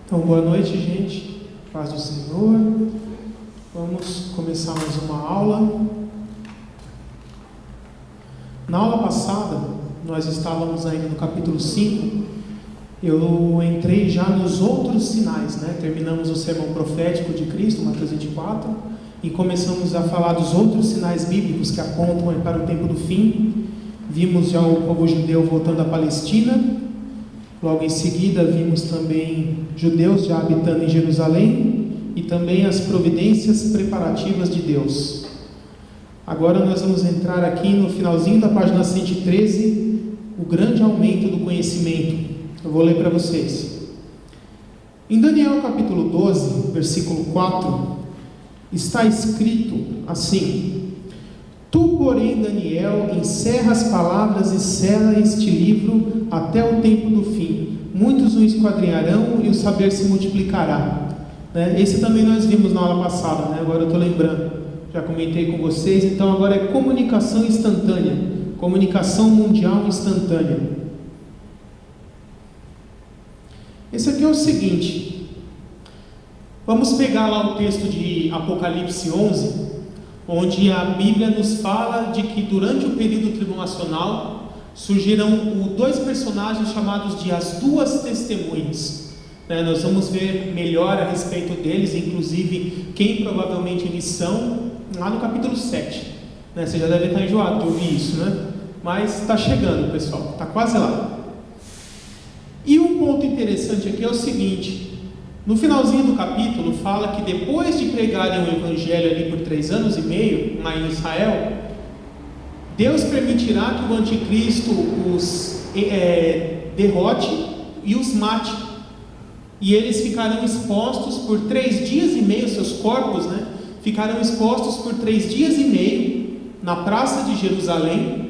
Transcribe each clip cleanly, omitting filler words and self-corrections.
Então, boa noite, gente. Paz do Senhor. Vamos começar mais uma aula. Na aula passada, nós estávamos ainda no capítulo 5. Eu entrei já nos outros sinais, né? Terminamos o sermão profético de Cristo, Mateus 24, e começamos a falar dos outros sinais bíblicos que apontam para o tempo do fim. Vimos já o povo judeu voltando à Palestina. Logo em seguida vimos também judeus já habitando em Jerusalém e também as providências preparativas de Deus. Agora nós vamos entrar aqui no finalzinho da página 113, o grande aumento do conhecimento. Eu vou ler para vocês. Em Daniel capítulo 12, versículo 4, está escrito assim: Tu, porém, Daniel, encerra as palavras e sela este livro até o tempo do fim. Muitos o esquadrinharão e o saber se multiplicará. Esse também nós vimos na aula passada, né? Agora eu estou lembrando, já comentei com vocês. Então agora é comunicação instantânea, comunicação mundial instantânea. Esse aqui é o seguinte, vamos pegar lá o texto de Apocalipse 11, onde a Bíblia nos fala de que durante o período tribulacional surgirão dois personagens chamados de as duas testemunhas. Nós vamos ver melhor a respeito deles, inclusive quem provavelmente eles são, lá no capítulo 7. Você já deve estar enjoado de ouvir isso, né? Mas está chegando, pessoal, está quase lá. E um ponto interessante aqui é o seguinte: no finalzinho do capítulo fala que depois de pregarem o Evangelho ali por 3 anos e meio, lá em Israel, Deus permitirá que o anticristo os derrote e os mate. E eles ficarão expostos por 3 dias e meio, seus corpos, ficarão expostos por 3 dias e meio na praça de Jerusalém.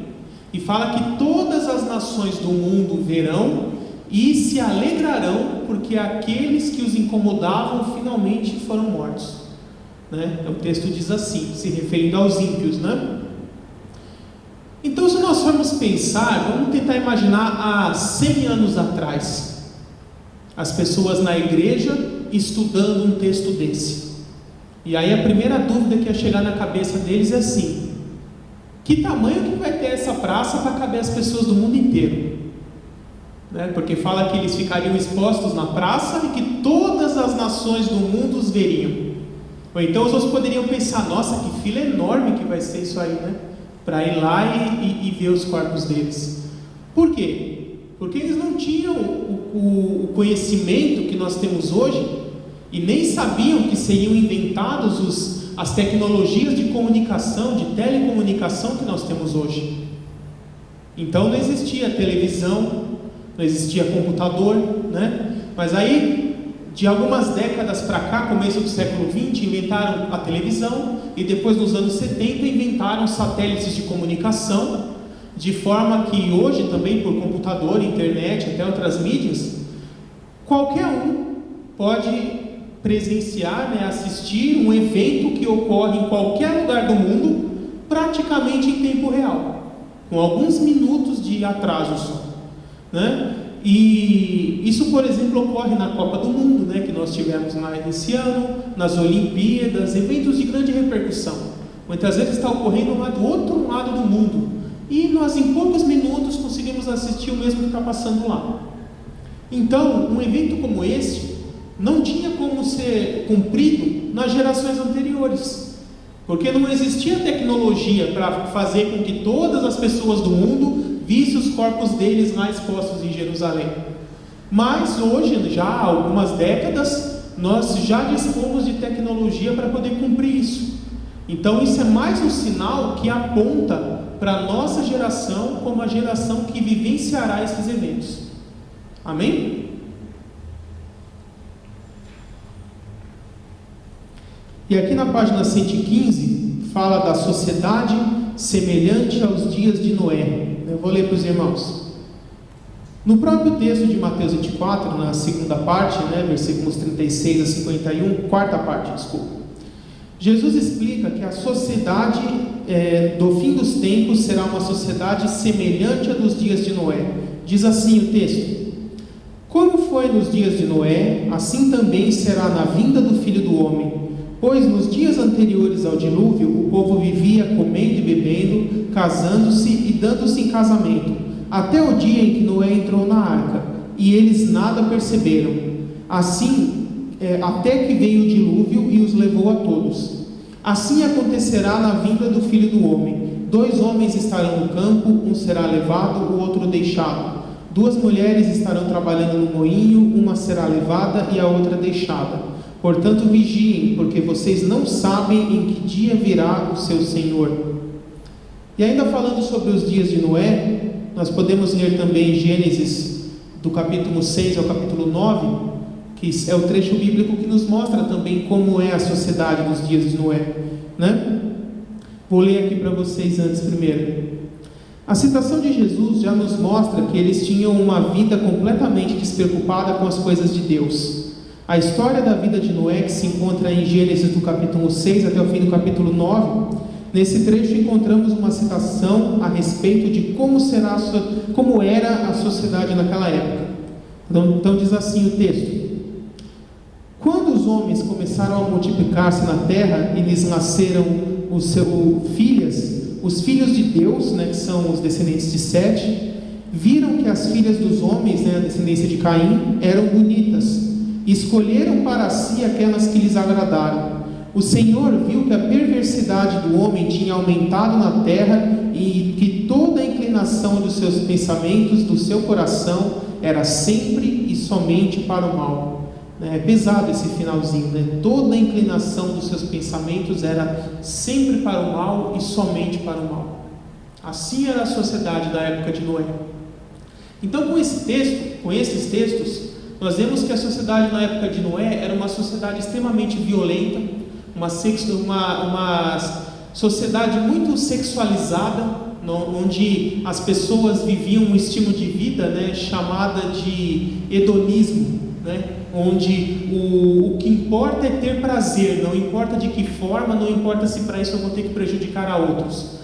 E fala que todas as nações do mundo verão e se alegrarão, porque aqueles que os incomodavam finalmente foram mortos. O texto diz assim, se referindo aos ímpios, Então, se nós formos pensar, vamos tentar imaginar há 100 anos atrás, as pessoas na igreja estudando um texto desse. E aí a primeira dúvida que ia chegar na cabeça deles é assim: que tamanho que vai ter essa praça para caber as pessoas do mundo inteiro? Porque fala que eles ficariam expostos na praça e que todas as nações do mundo os veriam. Ou então os outros poderiam pensar: nossa, que fila enorme que vai ser isso aí, para ir lá e ver os corpos deles. Por quê? Porque eles não tinham o conhecimento que nós temos hoje e nem sabiam que seriam inventados as tecnologias de comunicação, de telecomunicação que nós temos hoje. Então não existia televisão, não existia computador, Mas aí, de algumas décadas para cá, começo do século XX, inventaram a televisão, e depois nos anos 70 inventaram satélites de comunicação, de forma que hoje também por computador, internet, até outras mídias, qualquer um pode presenciar, assistir um evento que ocorre em qualquer lugar do mundo, praticamente em tempo real, com alguns minutos de atraso só, E isso, por exemplo, ocorre na Copa do Mundo, que nós tivemos lá esse ano, nas Olimpíadas, eventos de grande repercussão. Muitas vezes está ocorrendo lá do outro lado do mundo, e nós em poucos minutos conseguimos assistir o mesmo que está passando lá. Então, um evento como esse não tinha como ser cumprido nas gerações anteriores, porque não existia tecnologia para fazer com que todas as pessoas do mundo vissem os corpos deles lá expostos em Jerusalém. Mas hoje, já há algumas décadas, nós já dispomos de tecnologia para poder cumprir isso. Então isso é mais um sinal que aponta para a nossa geração como a geração que vivenciará esses eventos. Amém? E aqui na página 115 fala da sociedade semelhante aos dias de Noé. Eu vou ler para os irmãos. No próprio texto de Mateus 24, na segunda parte, versículos 36 a 51, quarta parte, desculpa, Jesus explica que a sociedade do fim dos tempos será uma sociedade semelhante à dos dias de Noé. Diz assim o texto: Como foi nos dias de Noé, assim também será na vinda do Filho do Homem. Pois nos dias anteriores ao dilúvio, o povo vivia comendo e bebendo, casando-se e dando-se em casamento, até o dia em que Noé entrou na arca, e eles nada perceberam. Assim, até que veio o dilúvio e os levou a todos. Assim acontecerá na vinda do Filho do Homem. 2 homens estarão no campo, um será levado, o outro deixado. 2 mulheres estarão trabalhando no moinho, uma será levada e a outra deixada. Portanto, vigiem, porque vocês não sabem em que dia virá o seu Senhor. E ainda falando sobre os dias de Noé, nós podemos ler também Gênesis, do capítulo 6 ao capítulo 9, que é o trecho bíblico que nos mostra também como é a sociedade dos dias de Noé, né? Vou ler aqui para vocês antes primeiro. A citação de Jesus já nos mostra que eles tinham uma vida completamente despreocupada com as coisas de Deus. A história da vida de Noé, que se encontra em Gênesis do capítulo 6 até o fim do capítulo 9, nesse trecho encontramos uma citação a respeito de como era a sociedade naquela época. Então diz assim o texto: quando os homens começaram a multiplicar-se na terra e lhes nasceram os filhos de Deus, que são os descendentes de Sete, viram que as filhas dos homens, a descendência de Caim, eram bonitas, e escolheram para si aquelas que lhes agradaram. O Senhor viu que a perversidade do homem tinha aumentado na terra e que toda a inclinação dos seus pensamentos, do seu coração, era sempre e somente para o mal. É pesado esse finalzinho, Toda a inclinação dos seus pensamentos era sempre para o mal e somente para o mal. Assim era a sociedade da época de Noé. Então, com esses textos, nós vemos que a sociedade na época de Noé era uma sociedade extremamente violenta, uma sociedade muito sexualizada, onde as pessoas viviam um estilo de vida, chamada de hedonismo, onde o que importa é ter prazer, não importa de que forma, não importa se para isso eu vou ter que prejudicar a outros,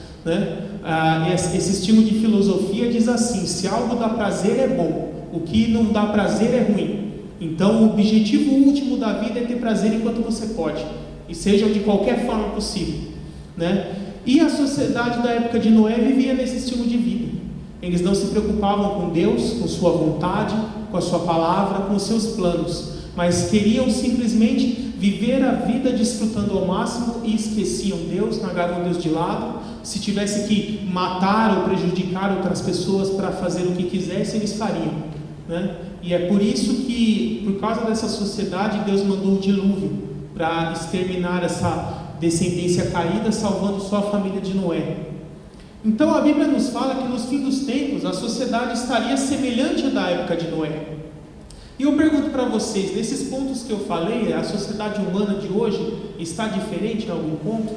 esse estilo de filosofia diz assim: se algo dá prazer é bom, o que não dá prazer é ruim. Então o objetivo último da vida é ter prazer enquanto você pode, e seja de qualquer forma possível, E a sociedade da época de Noé vivia nesse estilo de vida. Eles não se preocupavam com Deus, com sua vontade, com a sua palavra, com os seus planos, mas queriam simplesmente viver a vida desfrutando ao máximo e esqueciam Deus, largavam Deus de lado. Se tivesse que matar ou prejudicar outras pessoas para fazer o que quisessem, eles fariam, E é por isso que, por causa dessa sociedade, Deus mandou o dilúvio para exterminar essa descendência caída, salvando só a família de Noé. Então a Bíblia nos fala que nos fins dos tempos a sociedade estaria semelhante à da época de Noé. E eu pergunto para vocês, nesses pontos que eu falei, a sociedade humana de hoje está diferente em algum ponto?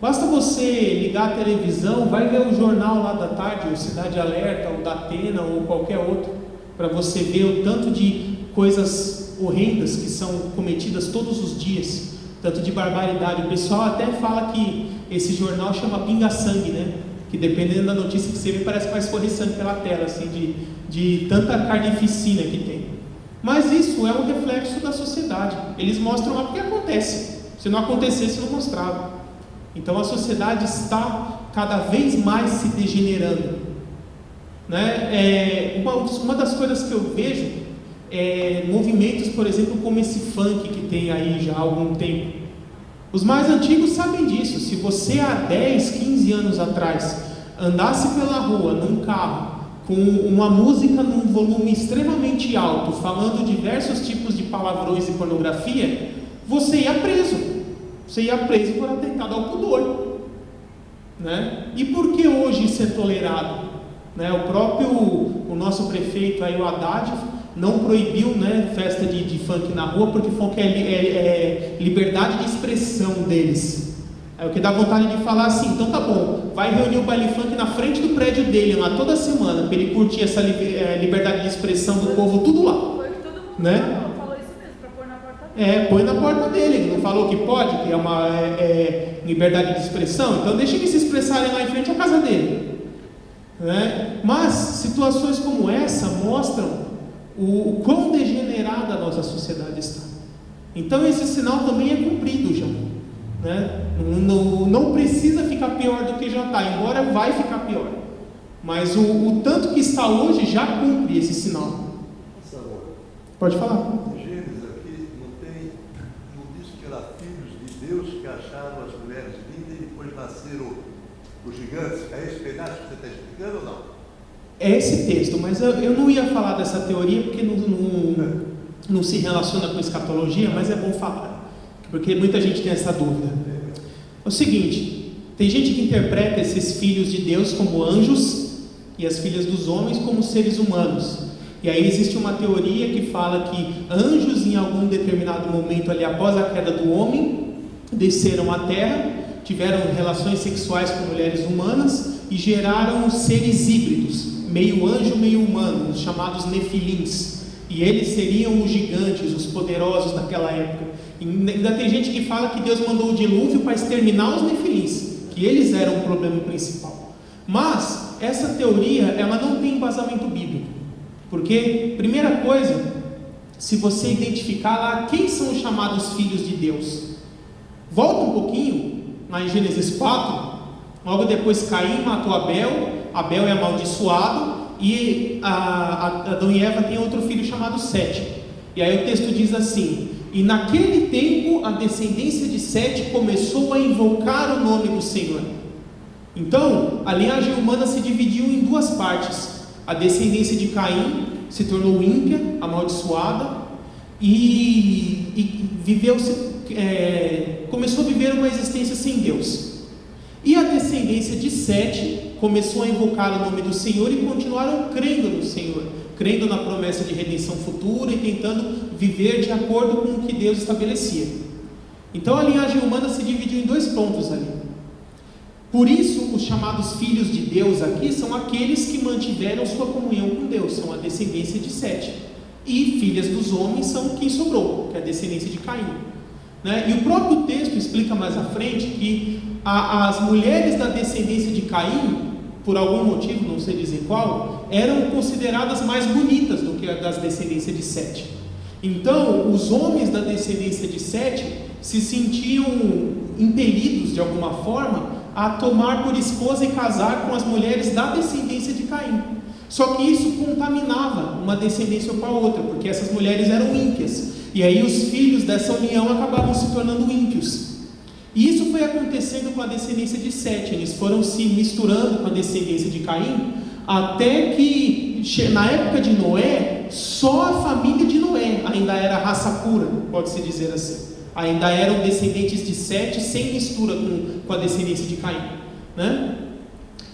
Basta você ligar a televisão, vai ver o jornal lá da tarde, o Cidade Alerta, o Datena ou qualquer outro, para você ver o tanto de coisas horrendas que são cometidas todos os dias, tanto de barbaridade. O pessoal até fala que esse jornal chama pinga-sangue, que dependendo da notícia que você vê, parece que vai escorrer sangue pela tela, assim, de tanta carnificina que tem. Mas isso é um reflexo da sociedade. Eles mostram lá porque acontece. Se não acontecesse, não mostrava. Então a sociedade está cada vez mais se degenerando, uma das coisas que eu vejo é movimentos, por exemplo, como esse funk que tem aí já há algum tempo. Os mais antigos sabem disso. Se você há 10, 15 anos atrás andasse pela rua, num carro, com uma música num volume extremamente alto, falando diversos tipos de palavrões e pornografia, você ia preso. Você ia preso por atentado ao pudor. E por que hoje isso é tolerado? O nosso prefeito aí, o Haddad, não proibiu festa de funk na rua, porque funk é liberdade de expressão deles. É o que dá vontade de falar assim: então tá bom, vai reunir o baile funk na frente do prédio dele lá toda semana, para ele curtir essa liberdade de expressão do povo, tudo lá. Foi que todo mundo falou isso mesmo, para pôr na porta dele. Põe na porta dele. Ele não falou que pode, que é uma liberdade de expressão? Então deixa eles se expressarem lá em frente à casa dele. Mas situações como essa mostram o quão degenerada a nossa sociedade está. Então esse sinal também é cumprido já, né? Não precisa ficar pior do que já está, embora vai ficar pior, mas o tanto que está hoje já cumpre esse sinal. Pode falar. Gênesis aqui não diz que era filhos de Deus que acharam as mulheres lindas e depois nasceram os gigantes. É esse pedaço que você está explicando ou não? É esse texto, mas eu não ia falar dessa teoria porque não se relaciona com escatologia, mas é bom falar, porque muita gente tem essa dúvida. É o seguinte, tem gente que interpreta esses filhos de Deus como anjos e as filhas dos homens como seres humanos. E aí existe uma teoria que fala que anjos em algum determinado momento ali após a queda do homem desceram à terra, tiveram relações sexuais com mulheres humanas e geraram seres híbridos, meio anjo, meio humano, os chamados nefilins. E eles seriam os gigantes, os poderosos daquela época. E ainda tem gente que fala que Deus mandou o dilúvio para exterminar os nefilins, que eles eram o problema principal. Mas essa teoria, ela não tem embasamento bíblico. Porque, primeira coisa, se você identificar lá quem são os chamados filhos de Deus, volta um pouquinho, lá em Gênesis 4, logo depois Caim matou Abel é amaldiçoado, e Adão e Eva têm outro filho chamado Sete. E aí o texto diz assim: e naquele tempo a descendência de Sete começou a invocar o nome do Senhor. Então, a linhagem humana se dividiu em duas partes. A descendência de Caim se tornou ímpia, amaldiçoada, e começou a viver uma existência sem Deus. E a descendência de Sete começou a invocar o nome do Senhor e continuaram crendo no Senhor, crendo na promessa de redenção futura e tentando viver de acordo com o que Deus estabelecia. Então a linhagem humana se dividiu em dois pontos ali. Por isso, os chamados filhos de Deus aqui são aqueles que mantiveram sua comunhão com Deus, são a descendência de Sete. E filhas dos homens são quem sobrou, que é a descendência de Caim, né? E o próprio texto explica mais à frente que as mulheres da descendência de Caim, por algum motivo, não sei dizer qual, eram consideradas mais bonitas do que as das descendências de Sete. Então, os homens da descendência de Sete se sentiam impelidos, de alguma forma, a tomar por esposa e casar com as mulheres da descendência de Caim. Só que isso contaminava uma descendência com a outra, porque essas mulheres eram ímpias, e aí os filhos dessa união acabavam se tornando ímpios. E isso foi acontecendo com a descendência de Sete, eles foram se misturando com a descendência de Caim, até que na época de Noé, só a família de Noé ainda era raça pura, pode-se dizer assim. Ainda eram descendentes de Sete, sem mistura com a descendência de Caim, né?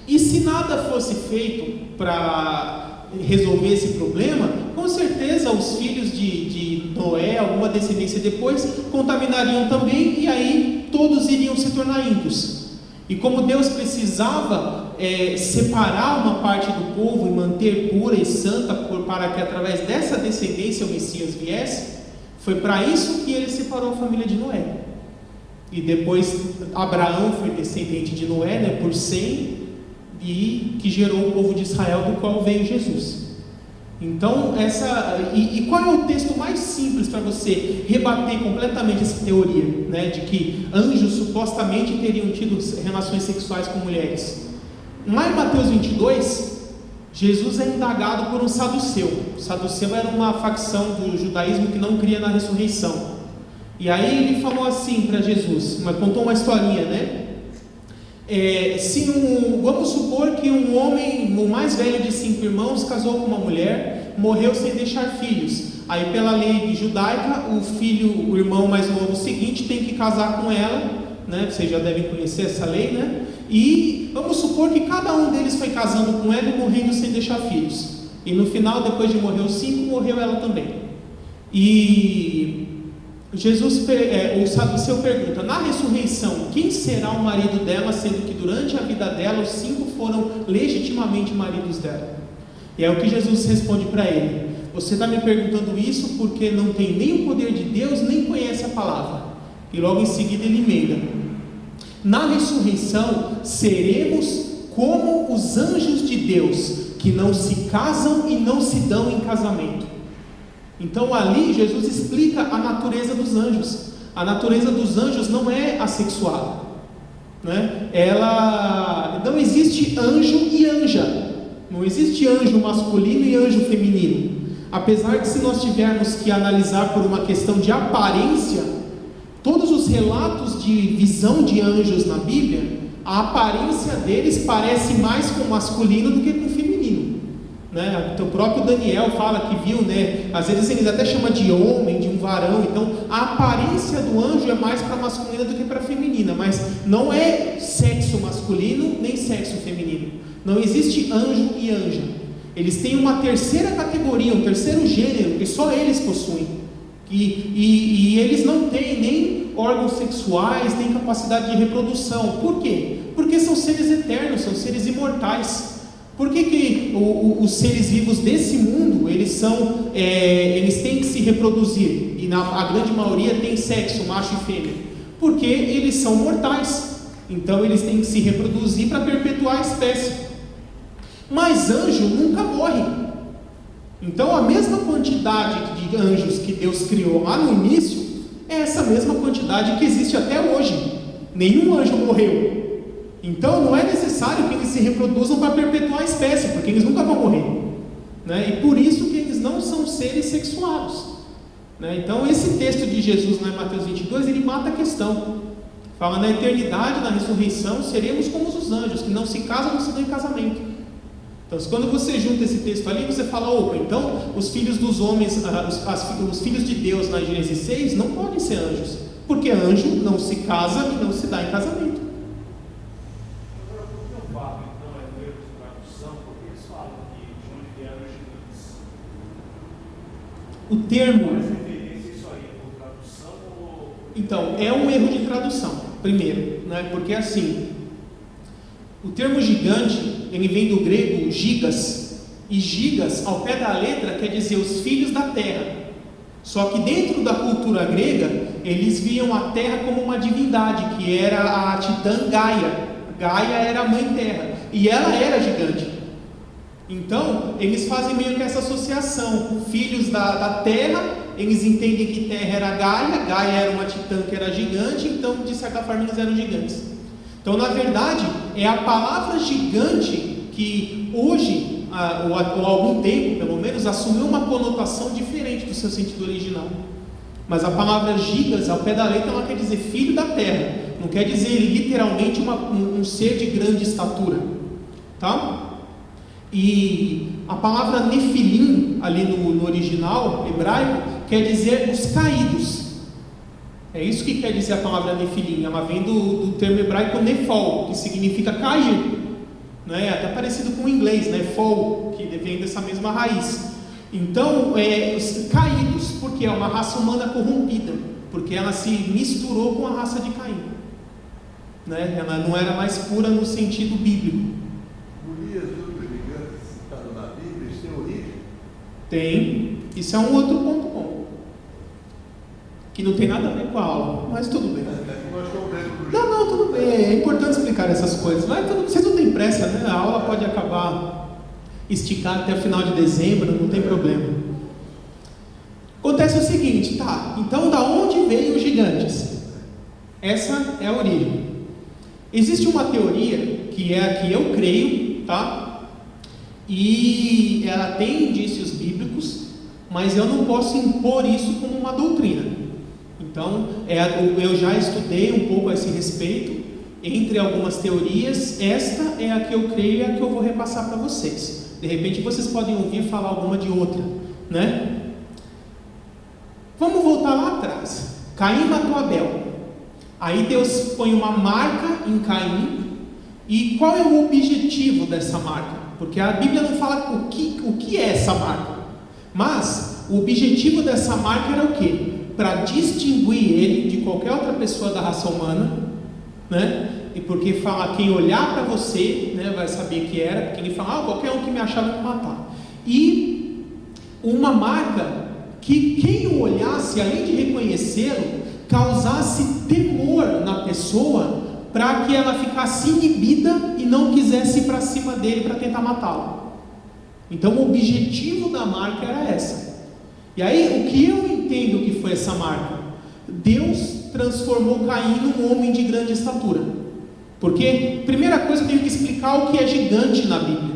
E se nada fosse feito para resolver esse problema, com certeza os filhos de Noé, alguma descendência depois, contaminariam também, e aí todos iriam se tornar ímpios. E como Deus precisava separar uma parte do povo e manter pura e santa, para que através dessa descendência o Messias viesse, foi para isso que ele separou a família de Noé. E depois Abraão foi descendente de Noé, né, por Sem, e que gerou o povo de Israel, do qual veio Jesus. Então, qual é o texto mais simples para você rebater completamente essa teoria, né, de que anjos supostamente teriam tido relações sexuais com mulheres? Lá em Mateus 22, Jesus é indagado por um saduceu. O saduceu era uma facção do judaísmo que não cria na ressurreição. E aí ele falou assim para Jesus, contou uma historinha, né? Vamos supor que um homem, o mais velho de 5 irmãos, casou com uma mulher, morreu sem deixar filhos. Aí pela lei judaica, o irmão mais novo seguinte tem que casar com ela, né? Vocês já devem conhecer essa lei, né? E vamos supor que cada um deles foi casando com ela e morrendo sem deixar filhos. E no final, depois de morrer os 5, morreu ela também. E o saduceu pergunta: na ressurreição, quem será o marido dela, sendo que durante a vida dela os 5 foram legitimamente maridos dela? E é o que Jesus responde para ele: você está me perguntando isso porque não tem nem o poder de Deus, nem conhece a palavra. E logo em seguida ele emenda: na ressurreição seremos como os anjos de Deus, que não se casam e não se dão em casamento. Então ali Jesus explica a natureza dos anjos. A natureza dos anjos não é assexuada, né? Ela não existe anjo e anja. Não existe anjo masculino e anjo feminino. Apesar de, se nós tivermos que analisar por uma questão de aparência, todos os relatos de visão de anjos na Bíblia, a aparência deles parece mais com masculino do que com feminino, né? Então, o próprio Daniel fala que viu, né? Às vezes eles até chamam de homem, de um varão. Então a aparência do anjo é mais para masculina do que para feminina, mas não é sexo masculino nem sexo feminino. Não existe anjo e anja. Eles têm uma terceira categoria, um terceiro gênero que só eles possuem, e eles não têm nem órgãos sexuais, nem capacidade de reprodução. Por quê? Porque são seres eternos, são seres imortais. Por que os seres vivos desse mundo, eles têm que se reproduzir, e a grande maioria tem sexo, macho e fêmea? Porque eles são mortais, então eles têm que se reproduzir para perpetuar a espécie. Mas anjo nunca morre. Então a mesma quantidade de anjos que Deus criou lá no início é essa mesma quantidade que existe até hoje. Nenhum anjo morreu. Então não é necessário que eles se reproduzam para perpetuar a espécie, porque eles nunca vão morrer, né? E por isso que eles não são seres sexuados, né? Então esse texto de Jesus lá em Mateus 22, ele mata a questão. Fala: na eternidade, na ressurreição, seremos como os anjos, que não se casam, não se dão em casamento. Então, quando você junta esse texto ali, você fala: opa, então os filhos dos homens, os filhos de Deus na Gênesis 6 não podem ser anjos, porque anjo não se casa e não se dá em casamento. Agora, por que eu falo então é do erro de tradução? Porque eles falam que de onde vieram os gigantes. O termo. Qual é a referência isso aí? Por tradução ou. Então, é um erro de tradução, primeiro, né? Porque assim, o termo gigante, ele vem do grego gigas, e gigas, ao pé da letra, quer dizer os filhos da terra. Só que dentro da cultura grega, eles viam a terra como uma divindade, que era a titã Gaia. Gaia era a mãe terra, e ela era gigante. Então, eles fazem meio que essa associação. Filhos da terra, eles entendem que terra era Gaia, Gaia era uma titã que era gigante, então de certa forma eles eram gigantes. Então, na verdade, é a palavra gigante que hoje, ou há algum tempo pelo menos, assumiu uma conotação diferente do seu sentido original. Mas a palavra gigas, ao pé da letra, ela quer dizer filho da terra, não quer dizer literalmente um ser de grande estatura, tá? E a palavra nefilim, ali no original hebraico, quer dizer os caídos. É isso que quer dizer a palavra nefilim. Ela vem do termo hebraico nefol, que significa cair, né? Até parecido com o inglês, né? Fall, que vem dessa mesma raiz. Então, os caídos, porque é uma raça humana corrompida, porque ela se misturou com a raça de Caim, né? Ela não era mais pura no sentido bíblico. Golias e outros gigantes citados na Bíblia, eles têm origem? Tem. Isso é um outro ponto bom, que não tem nada a ver com a aula, mas tudo bem. Não, tudo bem. É importante explicar essas coisas. Mas vocês não têm pressa, né? A aula pode acabar, esticar até o final de dezembro, não tem problema. Acontece o seguinte, tá? Então, da onde veio os gigantes? Essa é a origem. Existe uma teoria, que é a que eu creio, tá? E ela tem indícios bíblicos, mas eu não posso impor isso como uma doutrina. Então, eu já estudei um pouco a esse respeito. Entre algumas teorias, esta é a que eu creio e a que eu vou repassar para vocês. De repente vocês podem ouvir falar alguma de outra, né? Vamos voltar lá atrás. Caim matou Abel. Aí Deus põe uma marca em Caim. E qual é o objetivo dessa marca? Porque a Bíblia não fala o que é essa marca. Mas o objetivo dessa marca era o quê? Para distinguir ele de qualquer outra pessoa da raça humana, né? E porque fala, quem olhar para você, né, vai saber que era, porque ele fala, qualquer um que me achar vai me matar. E uma marca que quem o olhasse, além de reconhecê-lo, causasse temor na pessoa, para que ela ficasse inibida e não quisesse ir para cima dele para tentar matá-lo. Então o objetivo da marca era essa. E aí, o que eu entendo que foi essa marca? Deus transformou Caim num homem de grande estatura. Porque, primeira coisa, eu tenho que explicar o que é gigante na Bíblia.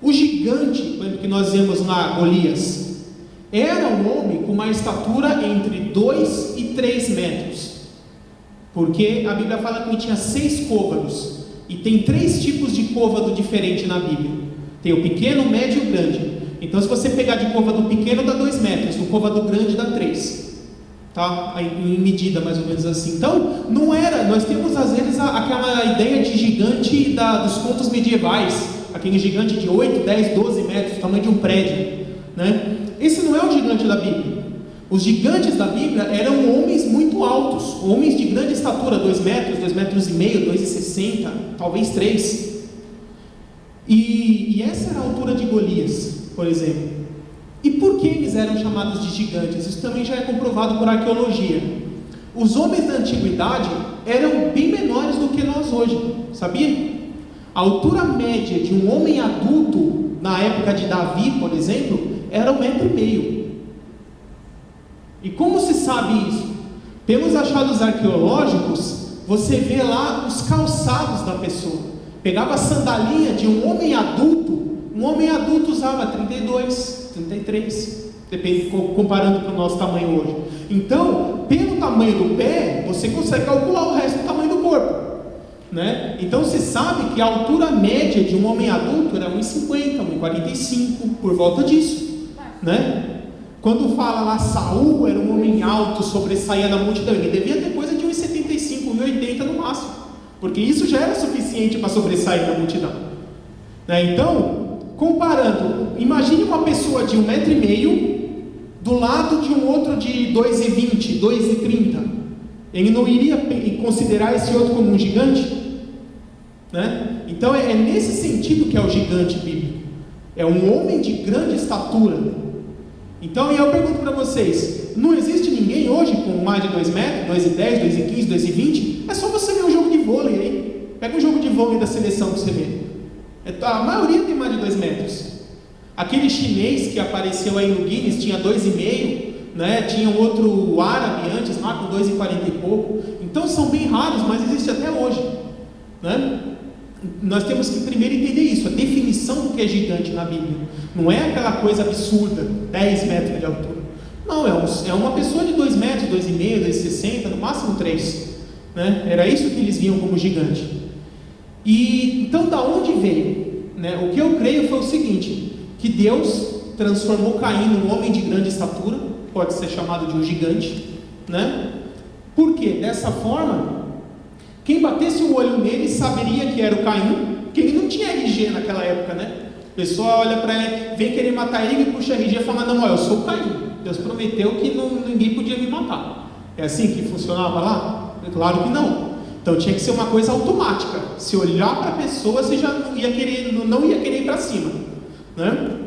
O gigante, que nós vemos na Golias, era um homem com uma estatura entre 2 e 3 metros. Porque a Bíblia fala que ele tinha 6 côvados. E tem 3 tipos de côvado diferente na Bíblia. Tem o pequeno, o médio e o grande. Então, se você pegar de côvado pequeno, dá 2 metros. Do côvado grande, dá 3. Tá? Em medida, mais ou menos assim. Então, não era... Nós temos, às vezes, aquela ideia de gigante dos contos medievais. Aquele gigante de 8, 10, 12 metros, tamanho de um prédio. Né? Esse não é o gigante da Bíblia. Os gigantes da Bíblia eram homens muito altos, homens de grande estatura, 2 metros, 2 metros e meio, 2,60, talvez 3. E essa era a altura de Golias, por exemplo. E por que eles eram chamados de gigantes? Isso também já é comprovado por arqueologia. Os homens da antiguidade eram bem menores do que nós hoje, sabia? A altura média de um homem adulto, na época de Davi, por exemplo, era 1,5 metro. E como se sabe isso? Pelos achados arqueológicos, você vê lá os calçados da pessoa. Pegava a sandalinha de um homem adulto usava 32, 33, depende, comparando com o nosso tamanho hoje. Então, pelo tamanho do pé, você consegue calcular o resto do tamanho do corpo. Né? Então se sabe que a altura média de um homem adulto era 1,50, 1,45, por volta disso. Né? Quando fala lá Saul era um homem alto, sobressaía da multidão, ele devia ter coisa de 1,75, 1,80 no máximo, porque isso já era suficiente para sobressair da multidão. Né? Então, comparando, imagine uma pessoa de 1,5 metro do lado de um outro de 2,20, 2,30. Ele não iria considerar esse outro como um gigante? Né? Então é nesse sentido que é o gigante bíblico. É um homem de grande estatura. Então eu pergunto para vocês, não existe ninguém hoje com mais de 2 metros, 2,10, 2,15, 2,20? É só você ver um jogo de vôlei aí. Pega um jogo de vôlei da seleção para você ver. A maioria tem mais de 2 metros. Aquele chinês que apareceu aí no Guinness tinha 2,5, né? Tinha um outro árabe antes lá com 2,40 e pouco. Então são bem raros, mas existe até hoje. Né? Nós temos que primeiro entender isso, a definição do que é gigante na Bíblia. Não é aquela coisa absurda, 10 metros de altura. Não, é uma pessoa de 2 metros, 2,5, 2,60, no máximo 3. Né? Era isso que eles viam como gigante. E então da onde veio? Né? O que eu creio foi o seguinte, que Deus transformou Caim num homem de grande estatura, pode ser chamado de um gigante, né? Porque dessa forma, quem batesse o olho nele saberia que era o Caim, porque ele não tinha RG naquela época, né? A pessoa olha para ele, vem querer matar ele e puxa RG e fala, não, eu sou o Caim, Deus prometeu que ninguém podia me matar. É assim que funcionava lá? Claro que não. Então tinha que ser uma coisa automática. Se olhar para a pessoa, você já não ia querer ir para cima, né?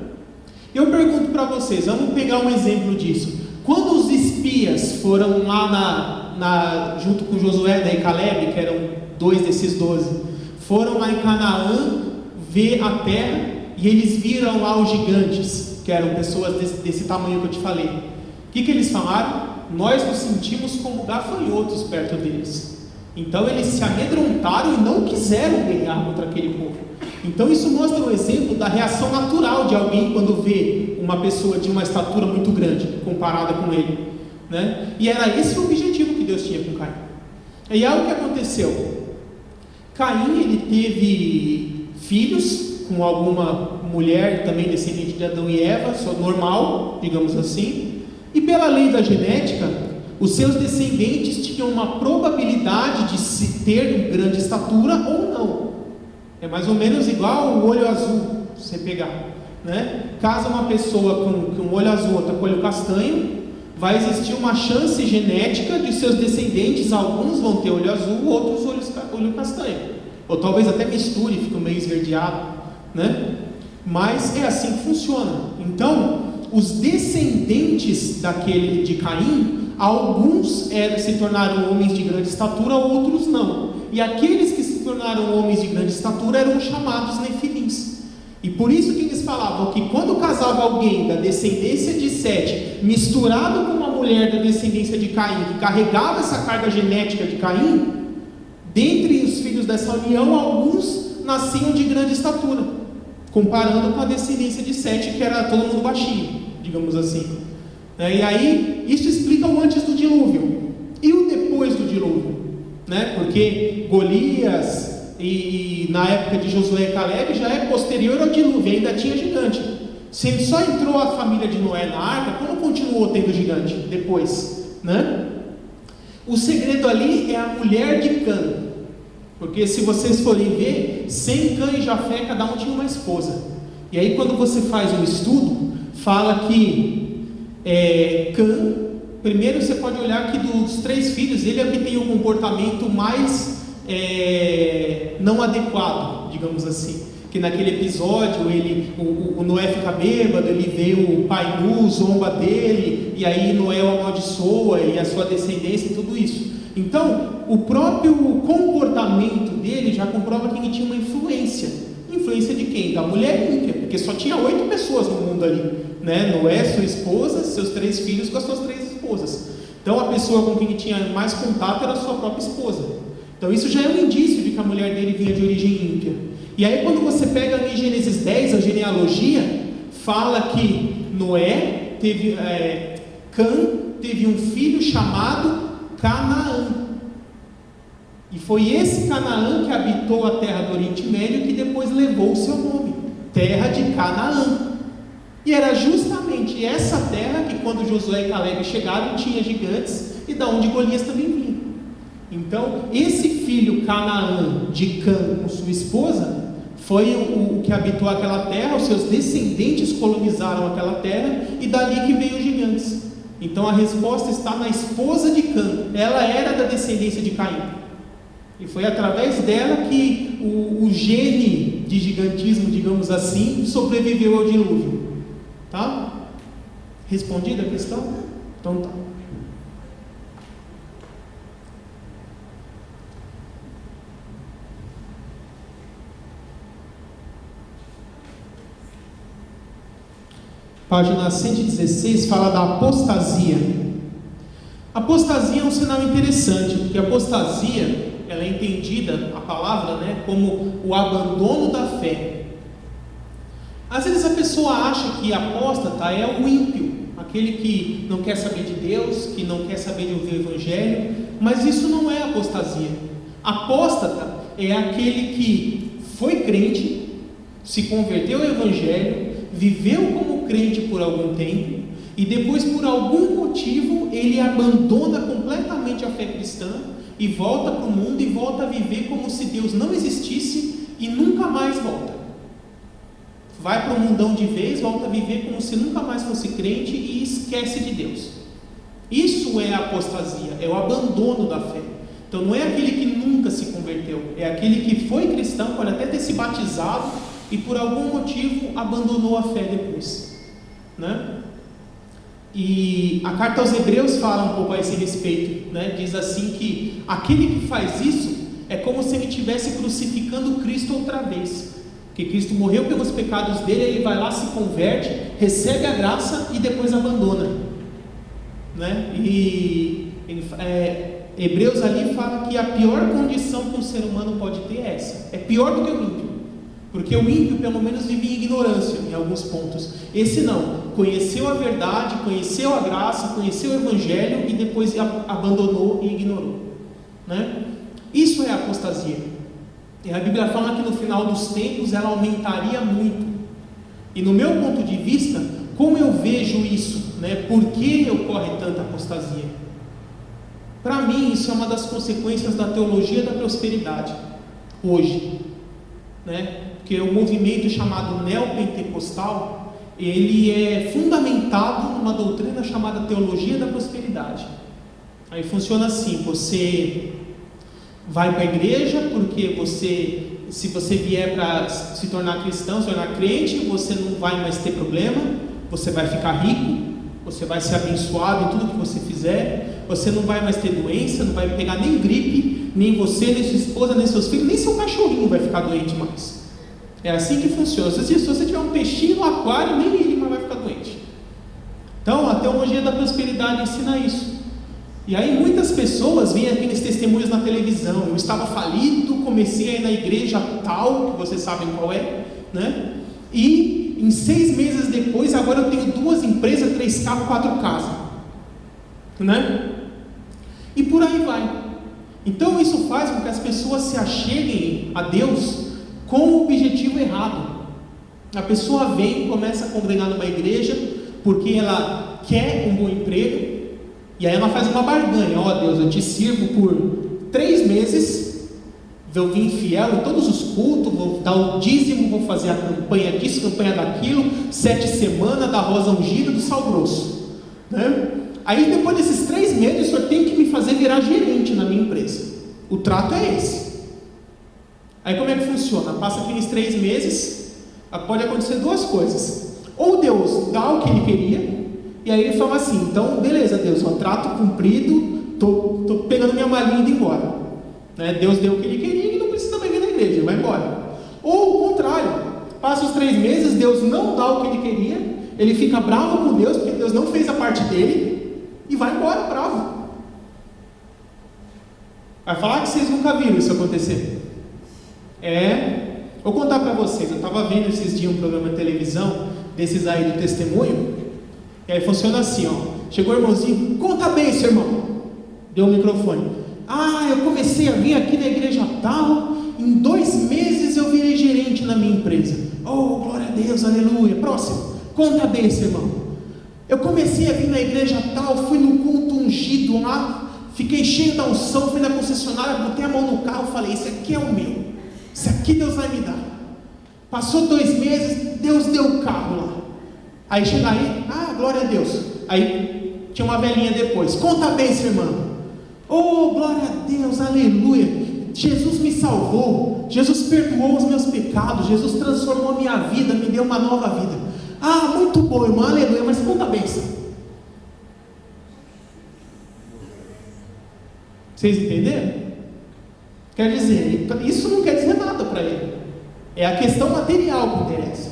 Eu pergunto para vocês, vamos pegar um exemplo disso. Quando os espias foram lá junto com Josué e Caleb, que eram 2 desses 12, foram lá em Canaã ver a terra, e eles viram lá os gigantes, que eram pessoas desse tamanho que eu te falei. O que eles falaram? Nós nos sentimos como gafanhotos perto deles. Então eles se amedrontaram e não quiseram guerrear contra aquele povo. Então isso mostra um exemplo da reação natural de alguém quando vê uma pessoa de uma estatura muito grande comparada com ele, né? E era esse o objetivo que Deus tinha com Caim. E aí o que aconteceu? Caim, ele teve filhos com alguma mulher também descendente de Adão e Eva, só normal, digamos assim, e pela lei da genética, os seus descendentes tinham uma probabilidade de se ter grande estatura ou não. É mais ou menos igual o olho azul, se você pegar, né? Caso uma pessoa com um olho azul, outra com olho castanho, vai existir uma chance genética de seus descendentes, alguns vão ter olho azul, outros olho castanho, ou talvez até misture, fica meio esverdeado, né? Mas é assim que funciona. Então, os descendentes de Caim, alguns se tornaram homens de grande estatura, outros não. E aqueles que se tornaram homens de grande estatura eram chamados nefilins. E por isso que eles falavam que quando casava alguém da descendência de Sete, misturado com uma mulher da descendência de Caim, que carregava essa carga genética de Caim, dentre os filhos dessa união, alguns nasciam de grande estatura, comparando com a descendência de Sete, que era todo mundo baixinho, digamos assim. E aí, isso explica o antes do dilúvio e o depois do dilúvio, né? Porque Golias e na época de Josué e Caleb já é posterior ao dilúvio, ainda tinha gigante. Se só entrou a família de Noé na arca, como continuou tendo gigante depois, né? O segredo ali é a mulher de Cã, porque se vocês forem ver, sem Cã e Jafé, cada um tinha uma esposa. E aí quando você faz um estudo, fala que Cã, primeiro você pode olhar que dos 3 filhos, ele é o que tem um comportamento mais não adequado, digamos assim. Que naquele episódio o Noé fica bêbado, ele vê o pai nu, zomba dele, e aí Noé o amaldiçoa e a sua descendência e tudo isso. Então, o próprio comportamento dele já comprova que ele tinha uma influência. Influência de quem? Da mulher ímpia, porque só tinha 8 pessoas no mundo ali, né? Noé, sua esposa, seus 3 filhos com as suas 3 esposas. Então, a pessoa com quem ele tinha mais contato era a sua própria esposa. Então isso já é um indício de que a mulher dele vinha de origem ímpia. E aí quando você pega ali em Gênesis 10, a genealogia, fala que Noé teve, Cã teve um filho chamado Canaã. E foi esse Canaã que habitou a terra do Oriente Médio, que depois levou o seu nome, terra de Canaã. E era justamente essa terra que quando Josué e Caleb chegaram, tinha gigantes, e da onde Golias também vinha. Então, esse filho Canaã de Cã com sua esposa foi o que habitou aquela terra, os seus descendentes colonizaram aquela terra e dali que veio os gigantes. Então a resposta está na esposa de Cã, ela era da descendência de Caim. E foi através dela que o gene de gigantismo, digamos assim, sobreviveu ao dilúvio. Tá? Respondida a questão? Então tá. Página 116 fala da apostasia. Apostasia é um sinal interessante, porque apostasia, ela é entendida, a palavra, né, como o abandono da fé. Às vezes a pessoa acha que apóstata é o ímpio, aquele que não quer saber de Deus, que não quer saber de ouvir o Evangelho, mas isso não é apostasia. Apóstata é aquele que foi crente, se converteu ao Evangelho, viveu como crente por algum tempo, e depois por algum motivo ele abandona completamente a fé cristã, e volta para o mundo e volta a viver como se Deus não existisse e nunca mais volta. Vai para o mundão de vez, volta a viver como se nunca mais fosse crente e esquece de Deus. Isso é a apostasia, é o abandono da fé. Então não é aquele que nunca se converteu, é aquele que foi cristão, pode até ter se batizado e por algum motivo abandonou a fé depois, né? E a carta aos Hebreus fala um pouco a esse respeito, né? Diz assim que aquele que faz isso é como se ele estivesse crucificando Cristo outra vez, porque Cristo morreu pelos pecados dele, ele vai lá, se converte, recebe a graça e depois abandona, né? E Hebreus ali fala que a pior condição que um ser humano pode ter é essa, é pior do que o ímpio, porque o ímpio pelo menos vive em ignorância em alguns pontos, esse não, conheceu a verdade, conheceu a graça, conheceu o Evangelho e depois abandonou e ignorou, né? Isso é apostasia. E a Bíblia fala que no final dos tempos ela aumentaria muito. E no meu ponto de vista, como eu vejo isso, né? Por que ocorre tanta apostasia? Para mim isso é uma das consequências da teologia da prosperidade hoje, né? Porque o movimento chamado neopentecostal, ele é fundamentado numa doutrina chamada teologia da prosperidade. Aí funciona assim: você vai para a igreja porque se você vier para se tornar cristão, se tornar crente, você não vai mais ter problema, você vai ficar rico, você vai ser abençoado em tudo que você fizer, você não vai mais ter doença, não vai pegar nem gripe, nem você, nem sua esposa, nem seus filhos, nem seu cachorrinho vai ficar doente mais. É assim que funciona. Se você tiver um peixinho no aquário, nem ele vai ficar doente. Então, a teologia da prosperidade ensina isso. E aí muitas pessoas veem aqueles testemunhos na televisão. Eu estava falido, comecei a ir na igreja tal, que vocês sabem qual é, né? E em 6 meses depois, agora eu tenho 2 empresas, 3 carros, 4 casas, né? E por aí vai. Então isso faz com que as pessoas se acheguem a Deus com o objetivo errado. A pessoa vem e começa a congregar numa igreja porque ela quer um bom emprego. E aí ela faz uma barganha: ó Deus, eu te sirvo por 3 meses, eu vim fiel em todos os cultos, vou dar o dízimo, vou fazer a campanha disso, campanha daquilo, 7 semanas da rosa ungida, do sal grosso, né? Aí depois desses 3 meses, o senhor tem que me fazer virar gerente na minha empresa. O trato é esse. Aí como é que funciona? Passa aqueles 3 meses, pode acontecer 2 coisas: ou Deus dá o que ele queria, e aí ele fala assim: então beleza Deus, ó, trato cumprido, tô pegando minha malinha e indo embora, né? Deus deu o que ele queria e não precisa mais vir na igreja, ele vai embora. Ou o contrário, passa os 3 meses, Deus não dá o que ele queria, ele fica bravo com Deus, porque Deus não fez a parte dele, e vai embora bravo. Vai falar que vocês nunca viram isso acontecer. Vou contar para vocês. Eu estava vendo esses dias um programa de televisão desses aí do testemunho. E aí funciona assim, ó. Chegou o irmãozinho: conta bem, seu irmão. Deu o microfone. Eu comecei a vir aqui na igreja tal, em 2 meses eu virei gerente na minha empresa. Oh, glória a Deus, aleluia. Próximo. Conta bem, seu irmão. Eu comecei a vir na igreja tal, fui no culto ungido lá, fiquei cheio da unção, fui na concessionária, botei a mão no carro, falei: esse aqui é o meu, esse aqui Deus vai me dar. Passou 2 meses, Deus deu o carro lá. Aí chega aí, glória a Deus. Aí tinha uma velhinha depois: conta bem, seu irmão. Oh, glória a Deus, aleluia. Jesus me salvou, Jesus perdoou os meus pecados, Jesus transformou a minha vida, me deu uma nova vida. Muito bom, irmão, aleluia, mas conta a bênção. Vocês entenderam? Quer dizer, isso não quer dizer nada para ele. É a questão material que interessa.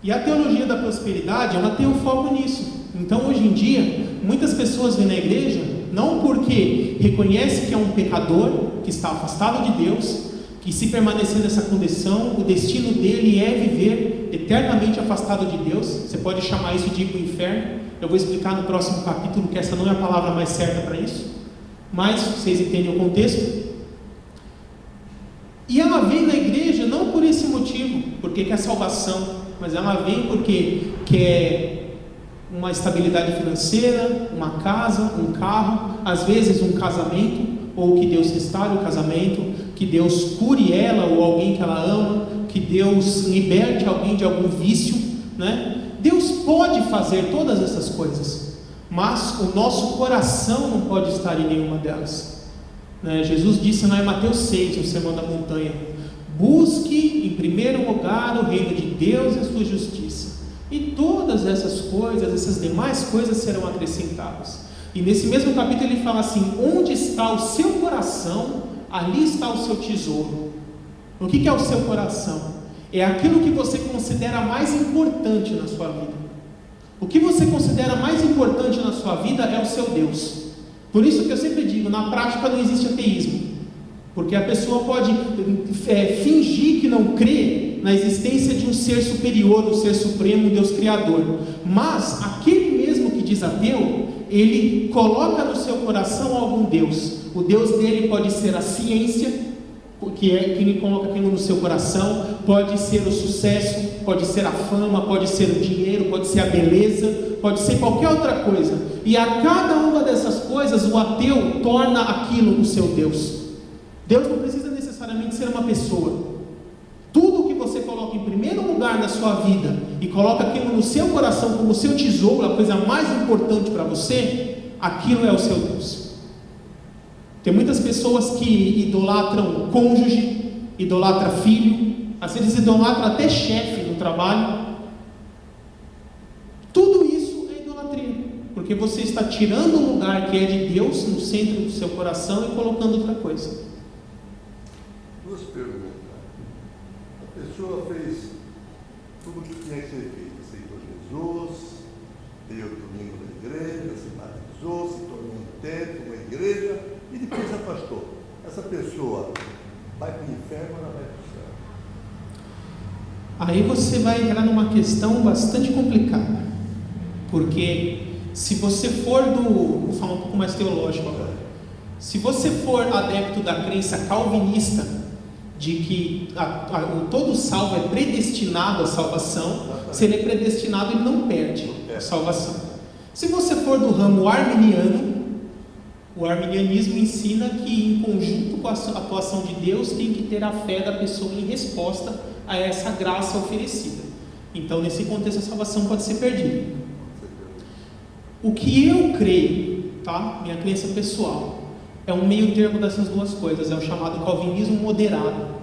E a teologia da prosperidade, ela tem um foco nisso. Então hoje em dia, muitas pessoas vêm na igreja não porque reconhece que é um pecador, que está afastado de Deus, que se permanecer nessa condição, o destino dele é viver eternamente afastado de Deus. Você pode chamar isso de ir para o inferno. Eu vou explicar no próximo capítulo que essa não é a palavra mais certa para isso, mas vocês entendem o contexto. E ela vem na igreja não por esse motivo, porque quer salvação, mas ela vem porque quer uma estabilidade financeira, uma casa, um carro, às vezes um casamento, ou que Deus restaure o casamento, que Deus cure ela ou alguém que ela ama, que Deus liberte alguém de algum vício, né? Deus pode fazer todas essas coisas, mas o nosso coração não pode estar em nenhuma delas, né? Jesus disse lá em Mateus 6, no Sermão da Montanha: busque em primeiro lugar o reino de Deus e a sua justiça, e todas essas coisas, essas demais coisas serão acrescentadas. E nesse mesmo capítulo ele fala assim: onde está o seu coração, ali está o seu tesouro. O que é o seu coração? É aquilo que você considera mais importante na sua vida. O que você considera mais importante na sua vida é o seu Deus. Por isso que eu sempre digo, na prática não existe ateísmo, porque a pessoa pode fingir que não crê na existência de um ser superior, um ser supremo, um Deus criador, mas aquele mesmo que diz ateu, ele coloca no seu coração algum Deus. O Deus dele pode ser a ciência, que é quem coloca aquilo no seu coração, pode ser o sucesso, pode ser a fama, pode ser o dinheiro, pode ser a beleza, pode ser qualquer outra coisa. E a cada uma dessas coisas o ateu torna aquilo o seu Deus. Deus não precisa necessariamente ser uma pessoa. Tudo que você coloca em primeiro lugar na sua vida e coloca aquilo no seu coração como seu tesouro, a coisa mais importante para você, aquilo é o seu Deus. Tem muitas pessoas que idolatram cônjuge, idolatram filho, às vezes idolatram até chefe no trabalho. Tudo isso é idolatria, porque você está tirando o lugar que é de Deus no centro do seu coração e colocando outra coisa. 2 perguntas. A pessoa fez tudo o que tinha que ser feito. Aceitou Jesus, veio domingo na igreja, se batizou, se tornou um templo, uma igreja, e depois se afastou. Essa pessoa vai para o inferno ou ela vai para o céu? Aí você vai entrar numa questão bastante complicada, porque se você for vou falar um pouco mais teológico agora, se você for adepto da crença calvinista, de que todo salvo é predestinado à salvação, se ele é predestinado, ele não perde a salvação. Se você for do ramo arminiano, o arminianismo ensina que, em conjunto com a atuação de Deus, tem que ter a fé da pessoa em resposta a essa graça oferecida. Então, nesse contexto, a salvação pode ser perdida. O que eu creio, tá? Minha crença pessoal, é um meio termo dessas duas coisas, é o chamado calvinismo moderado.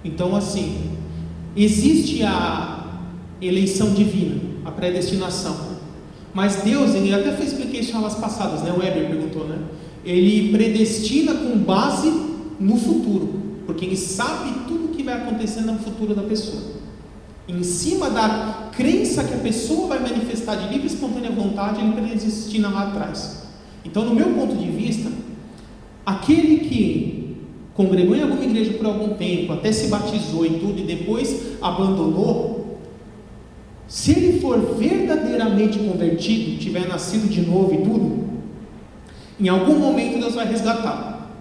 Então, assim, existe a eleição divina, a predestinação, mas Deus, ele até expliquei isso em aulas passadas, né? O Weber perguntou, né? Ele predestina com base no futuro, porque ele sabe tudo o que vai acontecer no futuro da pessoa. Em cima da crença que a pessoa vai manifestar de livre e espontânea vontade, ele predestina lá atrás. Então, no meu ponto de vista, aquele que congregou em alguma igreja por algum tempo, até se batizou e tudo, e depois abandonou, se ele for verdadeiramente convertido, tiver nascido de novo e tudo, em algum momento Deus vai resgatar.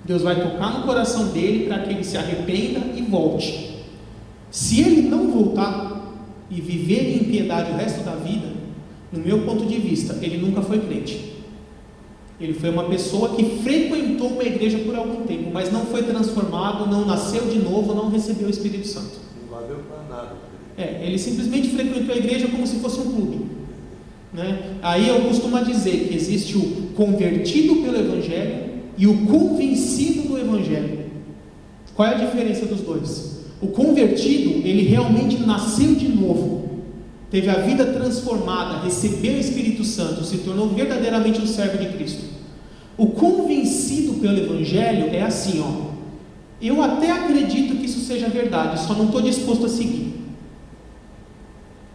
Deus vai tocar no coração dele para que ele se arrependa e volte. Se ele não voltar e viver em impiedade o resto da vida, no meu ponto de vista, ele nunca foi crente. Ele foi uma pessoa que frequentou uma igreja por algum tempo, mas não foi transformado, não nasceu de novo, não recebeu o Espírito Santo. Não valeu para nada. Ele simplesmente frequentou a igreja como se fosse um clube, né? Aí eu costumo dizer que existe o convertido pelo Evangelho e o convencido do Evangelho. Qual é a diferença dos dois? O convertido, ele realmente nasceu de novo, teve a vida transformada, recebeu o Espírito Santo, se tornou verdadeiramente um servo de Cristo. O convencido pelo Evangelho é assim, eu até acredito que isso seja verdade, só não estou disposto a seguir.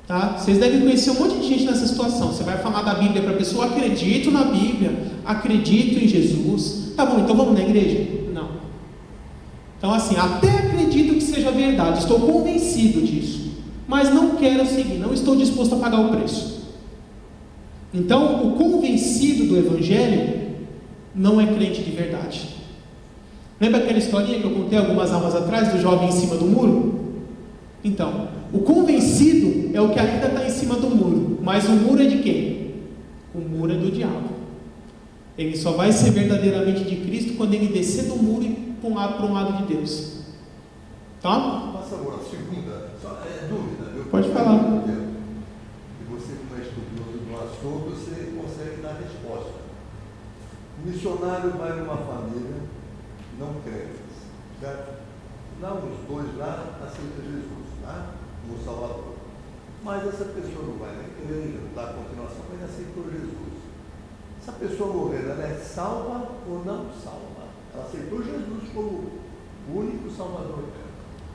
Tá? Vocês devem conhecer um monte de gente nessa situação. Você vai falar da Bíblia para a pessoa: acredito na Bíblia, acredito em Jesus. Tá bom, então vamos na igreja? Não. Então, assim, até acredito que seja verdade, estou convencido disso, mas não quero seguir, não estou disposto a pagar o preço. Então, o convencido do Evangelho não é crente de verdade. Lembra aquela historinha que eu contei algumas aulas atrás do jovem em cima do muro? Então, o convencido é o que ainda está em cima do muro, mas o muro é de quem? O muro é do diabo. Ele só vai ser verdadeiramente de Cristo quando ele descer do muro e para um lado de Deus. Tá? Passa agora a segunda, só dúvida. Pode falar. E você, como é estudioso do assunto, você consegue dar resposta. O missionário vai numa família não crente, certo? Não, os dois lá aceitam Jesus, tá? No Salvador. Mas essa pessoa não vai na igreja, não dá continuação, mas aceitou Jesus. Essa pessoa morrer, ela é salva ou não salva? Ela aceitou Jesus como o único Salvador.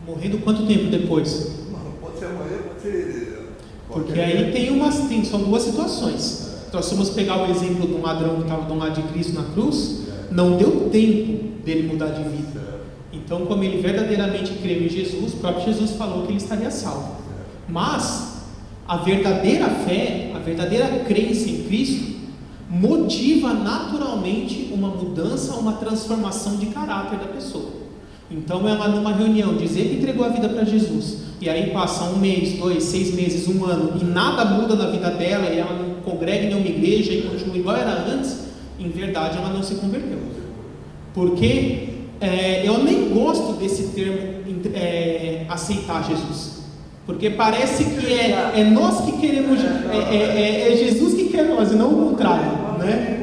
Morrendo quanto tempo depois? Não, pode ser amanhã, pode ser... Porque aí são duas situações. Então, se vamos pegar o exemplo de um ladrão que estava do lado de Cristo na cruz, não deu tempo dele mudar de vida. Então, como ele verdadeiramente creu em Jesus, o próprio Jesus falou que ele estaria salvo. Mas a verdadeira fé, a verdadeira crença em Cristo motiva naturalmente uma mudança, uma transformação de caráter da pessoa. Então, ela numa reunião dizer que entregou a vida para Jesus, e aí passa 1 mês, 2, 6 meses, 1 ano, e nada muda na vida dela, e ela não congrega em nenhuma igreja e continua igual era antes, em verdade ela não se converteu. Porque eu nem gosto desse termo aceitar Jesus, porque parece que é nós que queremos, é Jesus que quer nós e não o contrário, né?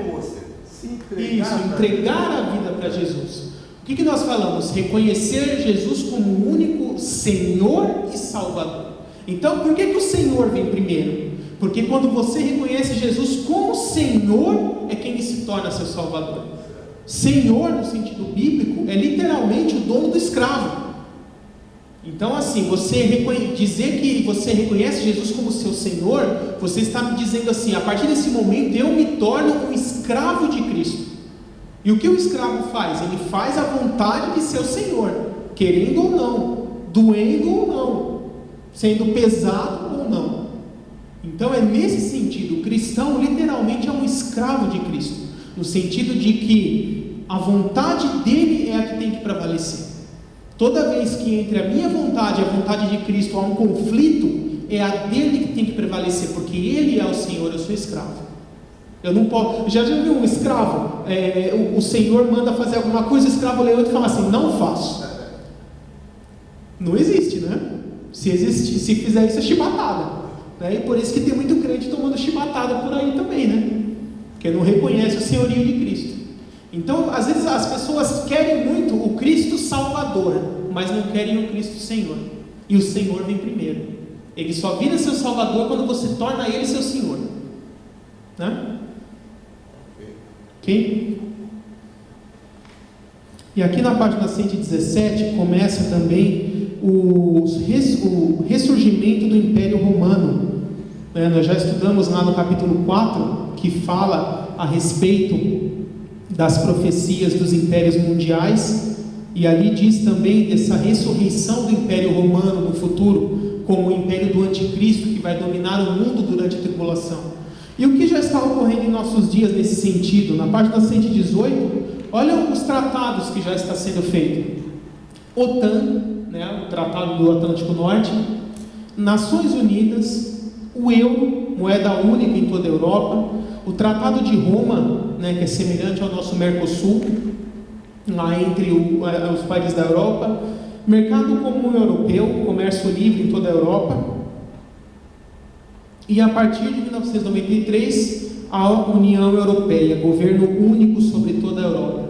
Isso, entregar a vida para Jesus. O que nós falamos? Reconhecer Jesus como o único Senhor e Salvador. Então, por que o Senhor vem primeiro? Porque quando você reconhece Jesus como Senhor, é quem se torna seu Salvador. Senhor, no sentido bíblico, é literalmente o dono do escravo. Então, assim, dizer que você reconhece Jesus como seu Senhor, você está me dizendo assim: a partir desse momento eu me torno um escravo de Cristo. E o que o escravo faz? Ele faz a vontade de seu Senhor, querendo ou não, doendo ou não, sendo pesado ou não. Então é nesse sentido, o cristão literalmente é um escravo de Cristo, no sentido de que a vontade dele é a que tem que prevalecer. Toda vez que entre a minha vontade e a vontade de Cristo há um conflito, é a dele que tem que prevalecer, porque ele é o Senhor, eu sou escravo. Eu não posso. Já viu um escravo? O Senhor manda fazer alguma coisa, o escravo lê outro e fala assim: não faço. Não existe, né? Se fizer isso é chibatada, né? E por isso que tem muito crente tomando chibatada por aí também, né? Porque não reconhece o senhorio de Cristo. Então, às vezes as pessoas querem muito o Cristo Salvador, mas não querem o Cristo Senhor. E o Senhor vem primeiro. Ele só vira seu Salvador quando você torna Ele seu Senhor, né? Ok? E aqui na página 117 começa também o ressurgimento do Império Romano. Nós já estudamos lá no capítulo 4, que fala a respeito das profecias dos impérios mundiais, e ali diz também dessa ressurreição do Império Romano no futuro, como o Império do Anticristo, que vai dominar o mundo durante a tribulação. E o que já está ocorrendo em nossos dias nesse sentido? Na página 118, olha os tratados que já está sendo feito. OTAN, o Tratado do Atlântico Norte, Nações Unidas, o euro, moeda única em toda a Europa, o Tratado de Roma, que é semelhante ao nosso Mercosul, lá entre os países da Europa, Mercado Comum Europeu, comércio livre em toda a Europa. E a partir de 1993, a União Europeia, governo único sobre toda a Europa.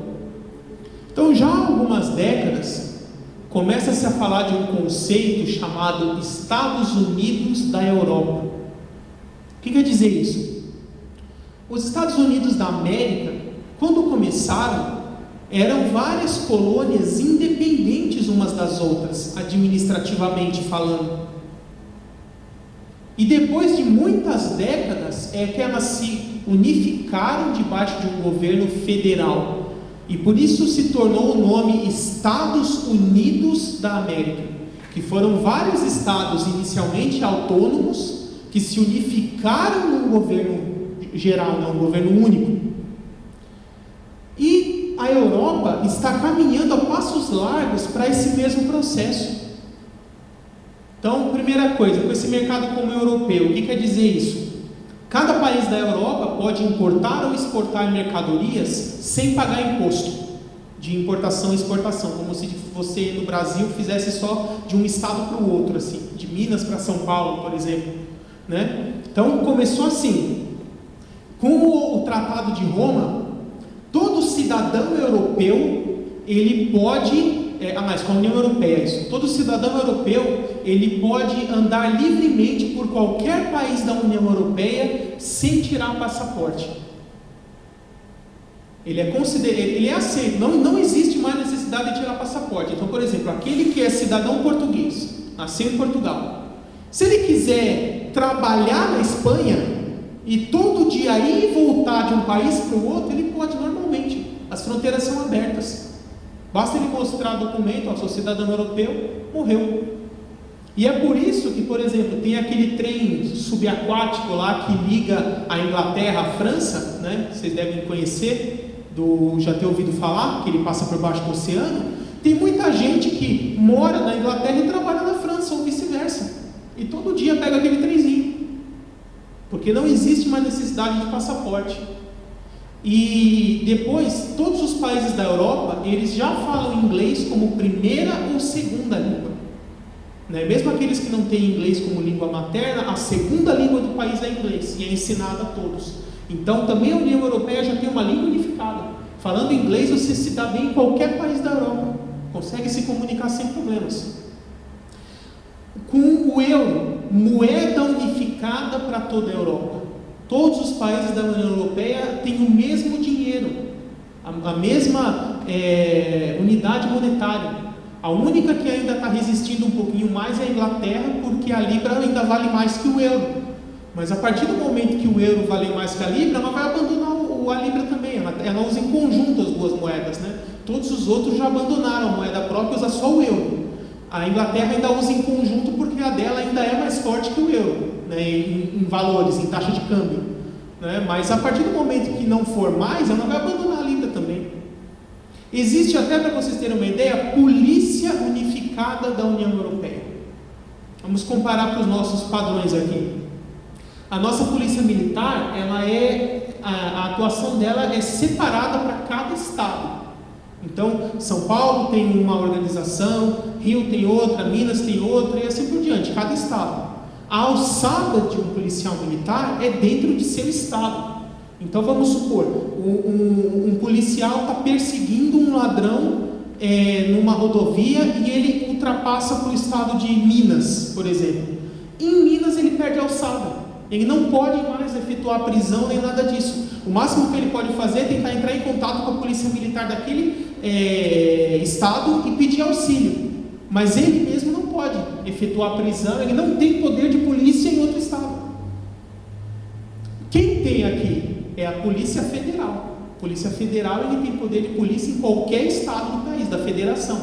Então, já há algumas décadas, começa-se a falar de um conceito chamado Estados Unidos da Europa. O que quer dizer isso? Os Estados Unidos da América, quando começaram, eram várias colônias independentes umas das outras, administrativamente falando. E depois de muitas décadas é que elas se unificaram debaixo de um governo federal. E por isso se tornou o nome Estados Unidos da América, que foram vários estados inicialmente autônomos que se unificaram num governo geral, um governo único. E a Europa está caminhando a passos largos para esse mesmo processo. Então, primeira coisa, com esse mercado comum europeu, o que quer dizer isso? Cada país da Europa pode importar ou exportar mercadorias sem pagar imposto de importação e exportação, como se você no Brasil fizesse só de um estado para o outro, assim, de Minas para São Paulo, por exemplo, né? Então, começou assim. Com o Tratado de Roma, todo cidadão europeu, ele pode... com a União Europeia, isso. Todo cidadão europeu, ele pode andar livremente por qualquer país da União Europeia sem tirar passaporte. Ele é aceito, não existe mais necessidade de tirar passaporte. Então, por exemplo, aquele que é cidadão português, nasceu em Portugal, se ele quiser trabalhar na Espanha e todo dia ir e voltar de um país para o outro, ele pode normalmente, as fronteiras são abertas. Basta ele mostrar documento, sou cidadão europeu, morreu. E é por isso que, por exemplo, tem aquele trem subaquático lá que liga a Inglaterra à França, né? Vocês devem conhecer, já ter ouvido falar, que ele passa por baixo do oceano. Tem muita gente que mora na Inglaterra e trabalha na França, ou vice-versa. E todo dia pega aquele trenzinho. Porque não existe mais necessidade de passaporte. E depois, todos os países da Europa, eles já falam inglês como primeira ou segunda língua, né? Mesmo aqueles que não têm inglês como língua materna, a segunda língua do país é inglês, e é ensinada a todos. Então também a União Europeia já tem uma língua unificada. Falando inglês, você se dá bem em qualquer país da Europa, consegue se comunicar sem problemas. Com o euro, moeda unificada para toda a Europa, todos os países da União Europeia têm o mesmo dinheiro, a mesma unidade monetária. A única que ainda está resistindo um pouquinho mais é a Inglaterra, porque a Libra ainda vale mais que o euro. Mas a partir do momento que o euro vale mais que a Libra, ela vai abandonar a Libra também. Ela usa em conjunto as duas moedas, né? Todos os outros já abandonaram a moeda própria, usa só o euro. A Inglaterra ainda usa em conjunto porque a dela ainda é mais forte que o euro, né? em valores, em taxa de câmbio, né? Mas a partir do momento que não for mais, ela vai abandonar a Libra também. Existe, até para vocês terem uma ideia, a Polícia Unificada da União Europeia. Vamos comparar para os nossos padrões aqui. A nossa polícia militar, a atuação dela é separada para cada estado. Então, São Paulo tem uma organização, Rio tem outra, Minas tem outra, e assim por diante, cada estado. A alçada de um policial militar é dentro de seu estado. Então, vamos supor, um policial está perseguindo um ladrão numa rodovia e ele ultrapassa para o estado de Minas, por exemplo. Em Minas, ele perde a alçada. Ele não pode mais efetuar prisão nem nada disso. O máximo que ele pode fazer é tentar entrar em contato com a polícia militar daquele estado e pedir auxílio. Mas ele mesmo não pode efetuar prisão, ele não tem poder de polícia em outro estado. Quem tem aqui é a Polícia Federal. A Polícia Federal ele tem poder de polícia em qualquer estado do país, da federação.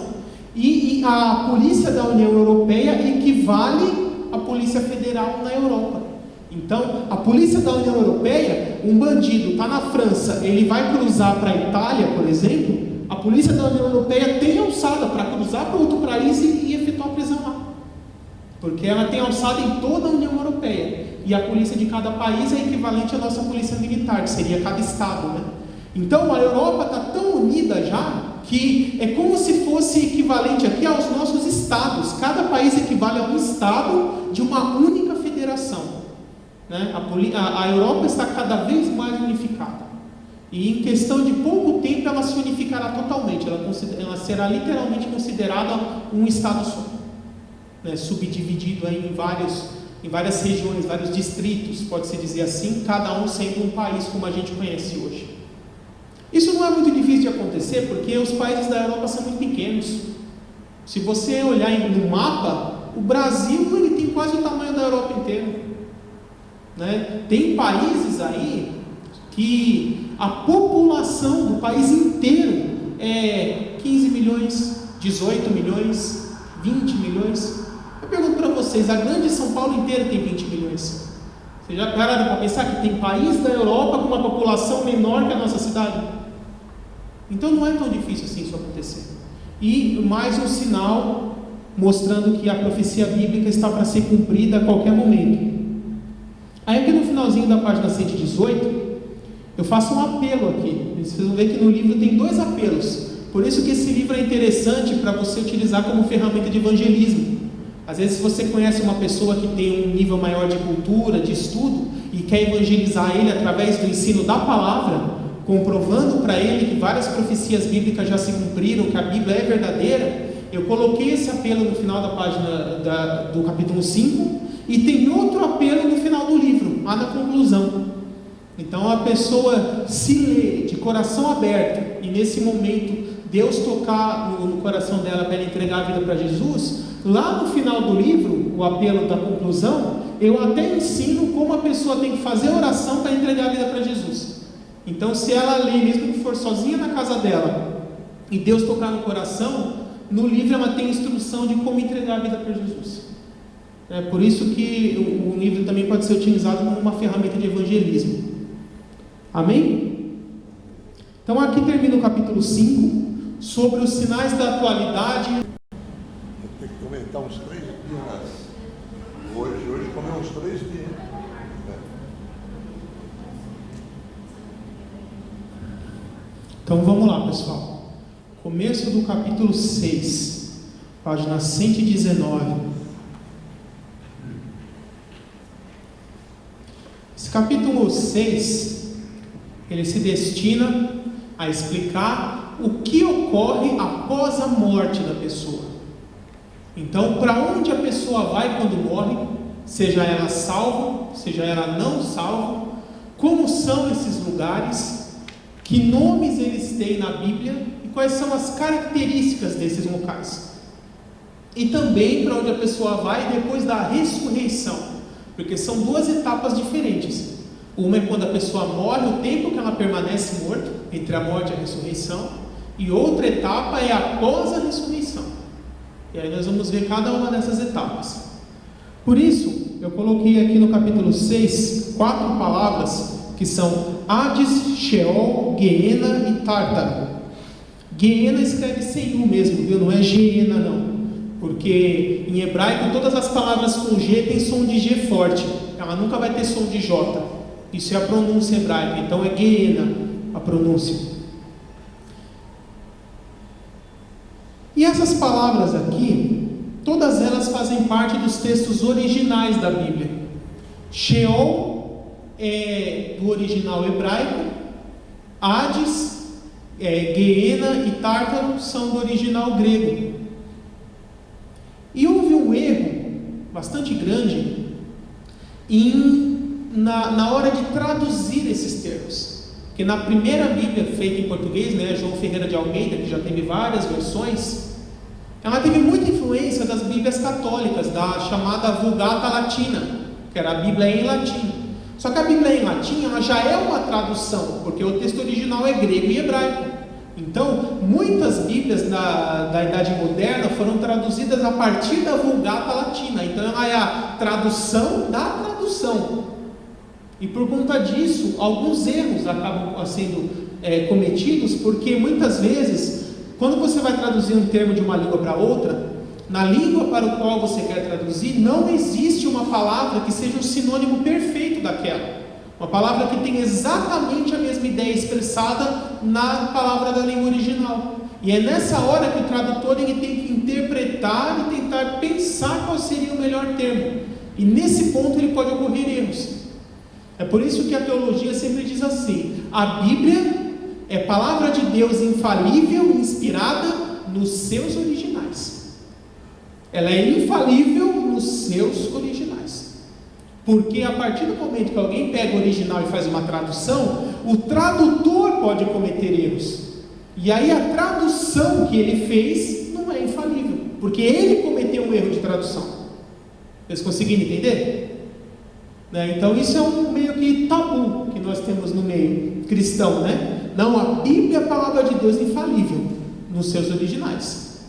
E a Polícia da União Europeia equivale à Polícia Federal na Europa. Então, a Polícia da União Europeia, um bandido está na França, ele vai cruzar para a Itália, por exemplo, a Polícia da União Europeia tem alçada para cruzar para outro país e efetuar a prisão lá. Porque ela tem alçada em toda a União Europeia. E a polícia de cada país é equivalente à nossa polícia militar, que seria cada estado, né? Então, a Europa está tão unida já, que é como se fosse equivalente aqui aos nossos estados. Cada país equivale a um estado de uma única federação. Né? A Europa está cada vez mais unificada. E em questão de pouco tempo ela se unificará totalmente. Ela será literalmente considerada um estado só, né? Subdividido aí em várias regiões, vários distritos, pode-se dizer assim, cada um sendo um país como a gente conhece hoje. Isso não é muito difícil de acontecer, porque os países da Europa são muito pequenos. Se você olhar no mapa, o Brasil ele tem quase o tamanho da Europa inteira, né? Tem países aí que a população do país inteiro é 15 milhões, 18 milhões, 20 milhões. Eu pergunto para vocês, a grande São Paulo inteira tem 20 milhões. Vocês já pararam para pensar que tem país da Europa com uma população menor que a nossa cidade? Então não é tão difícil assim isso acontecer. E mais um sinal mostrando que a profecia bíblica está para ser cumprida a qualquer momento. Aí aqui no finalzinho da página 118, eu faço um apelo aqui. Vocês vão ver que no livro tem 2 apelos. Por isso que esse livro é interessante para você utilizar como ferramenta de evangelismo. Às vezes você conhece uma pessoa que tem um nível maior de cultura, de estudo, e quer evangelizar ele através do ensino da palavra, comprovando para ele que várias profecias bíblicas já se cumpriram, que a Bíblia é verdadeira. Eu coloquei esse apelo no final da página do capítulo 5, e tem outro apelo no final do livro, lá na conclusão. Então a pessoa se lê de coração aberto, e nesse momento Deus tocar no coração dela para ela entregar a vida para Jesus, lá no final do livro, o apelo da conclusão, eu até ensino como a pessoa tem que fazer oração para entregar a vida para Jesus. Então, se ela lê, mesmo que for sozinha na casa dela, e Deus tocar no coração, no livro ela tem instrução de como entregar a vida para Jesus. É por isso que o livro também pode ser utilizado como uma ferramenta de evangelismo. Amém? Então aqui termina o capítulo 5, sobre os sinais da atualidade. Eu tenho que comentar uns 3 dias. Hoje comeu uns 3 dias. Então vamos lá, pessoal. Começo do capítulo 6, página 119. Esse capítulo 6, ele se destina a explicar o que ocorre após a morte da pessoa. Então, para onde a pessoa vai quando morre, seja ela salva, seja ela não salva, como são esses lugares, que nomes eles têm na Bíblia e quais são as características desses locais. e também para onde a pessoa vai depois da ressurreição, porque são duas etapas diferentes. Uma é quando a pessoa morre, o tempo que ela permanece morta, entre a morte e a ressurreição, e outra etapa é após a ressurreição. E aí nós vamos ver cada uma dessas etapas. Por isso, eu coloquei aqui no capítulo 6, 4 palavras que são Hades, Sheol, Geena e Tártaro. Geena escreve sem U mesmo, viu? Não é Geena não, porque em hebraico todas as palavras com G tem som de G forte, ela nunca vai ter som de J. Isso é a pronúncia hebraica, então é Geena a pronúncia. E essas palavras aqui, todas elas fazem parte dos textos originais da Bíblia. Sheol é do original hebraico, Hades, Geena e Tártaro são do original grego. E houve um erro bastante grande na hora de traduzir esses termos. Porque na primeira Bíblia feita em português, João Ferreira de Almeida, que já teve várias versões, ela teve muita influência das Bíblias católicas, da chamada Vulgata Latina, que era a Bíblia em latim. Só que a Bíblia em latim ela já é uma tradução, porque o texto original é grego e hebraico. Então, muitas Bíblias da Idade Moderna foram traduzidas a partir da Vulgata Latina. Então, ela é a tradução da tradução. E por conta disso, alguns erros acabam sendo cometidos, porque muitas vezes, quando você vai traduzir um termo de uma língua para outra, na língua para o qual você quer traduzir, não existe uma palavra que seja um sinônimo perfeito daquela. Uma palavra que tem exatamente a mesma ideia expressada na palavra da língua original. E é nessa hora que o tradutor ele tem que interpretar e tentar pensar qual seria o melhor termo. E nesse ponto ele pode ocorrer erros. É por isso que a teologia sempre diz assim: a Bíblia é palavra de Deus infalível, inspirada nos seus originais. Ela é infalível nos seus originais. Porque a partir do momento que alguém pega o original e faz uma tradução, o tradutor pode cometer erros. E aí a tradução que ele fez não é infalível, porque ele cometeu um erro de tradução. Vocês conseguiram entender? Então isso é um meio que tabu que nós temos no meio cristão, Não, a Bíblia é a palavra de Deus infalível nos seus originais.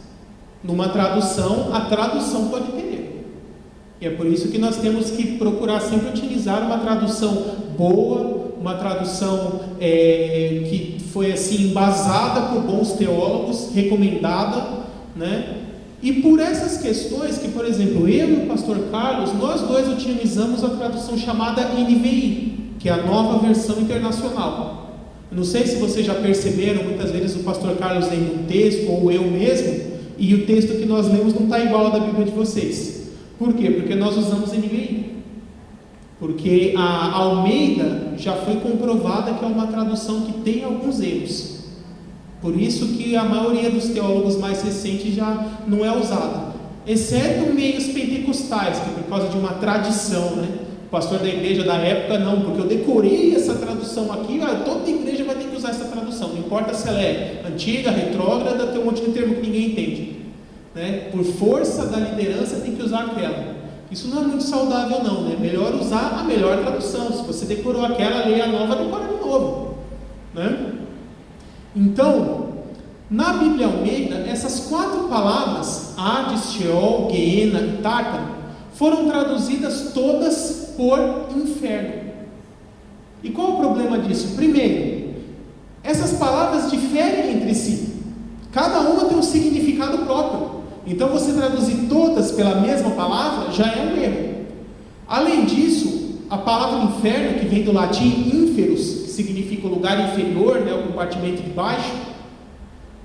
Numa tradução, a tradução pode ter erro. E é por isso que nós temos que procurar sempre utilizar uma tradução boa, uma tradução que foi assim embasada por bons teólogos, recomendada, E por essas questões que, por exemplo, eu e o pastor Carlos, nós dois utilizamos a tradução chamada NVI, que é a Nova Versão Internacional. Eu não sei se vocês já perceberam, muitas vezes o pastor Carlos lendo um texto, ou eu mesmo, e o texto que nós lemos não está igual ao da Bíblia de vocês. Por quê? Porque nós usamos NVI. Porque a Almeida já foi comprovada que é uma tradução que tem alguns erros. Por isso que a maioria dos teólogos mais recentes já não é usada. Exceto meios pentecostais, que por causa de uma tradição, O pastor da igreja da época, não, porque eu decorei essa tradução aqui, toda igreja vai ter que usar essa tradução. Não importa se ela é antiga, retrógrada, tem um monte de termo que ninguém entende. Por força da liderança tem que usar aquela. Isso não é muito saudável não, É melhor usar a melhor tradução. Se você decorou aquela, leia a nova, decora de novo, Então, na Bíblia Almeida, essas 4 palavras, Hades, Sheol, Geena e Tártaro, foram traduzidas todas por inferno. E qual o problema disso? Primeiro, essas palavras diferem entre si. Cada uma tem um significado próprio. Então você traduzir todas pela mesma palavra já é um erro. Além disso, a palavra inferno, que vem do latim inferus, que significa o lugar inferior, o compartimento de baixo,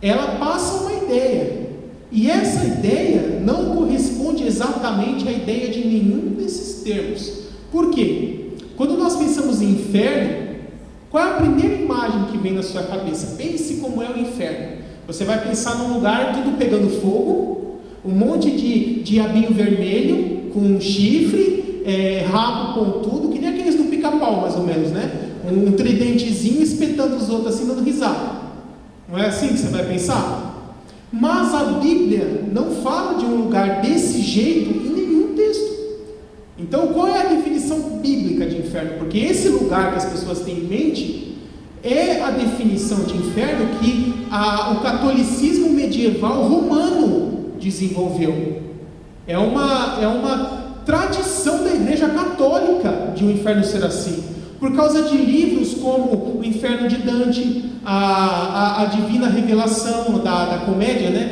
ela passa uma ideia. E essa ideia não corresponde exatamente à ideia de nenhum desses termos. Por quê? Quando nós pensamos em inferno, qual é a primeira imagem que vem na sua cabeça? Pense como é o inferno. Você vai pensar num lugar tudo pegando fogo, um monte de diabinho vermelho, com um chifre, rabo pontudo, que nem aqueles do pica-pau mais ou menos, Um tridentezinho espetando os outros assim, dando risada. Não é assim que você vai pensar? Mas a Bíblia não fala de um lugar desse jeito em nenhum texto. Então, qual é a definição bíblica de inferno? Porque esse lugar que as pessoas têm em mente é a definição de inferno que o catolicismo medieval romano desenvolveu. É uma tradição da Igreja Católica de um inferno ser assim. Por causa de livros como o Inferno de Dante, a Divina Revelação da comédia, né,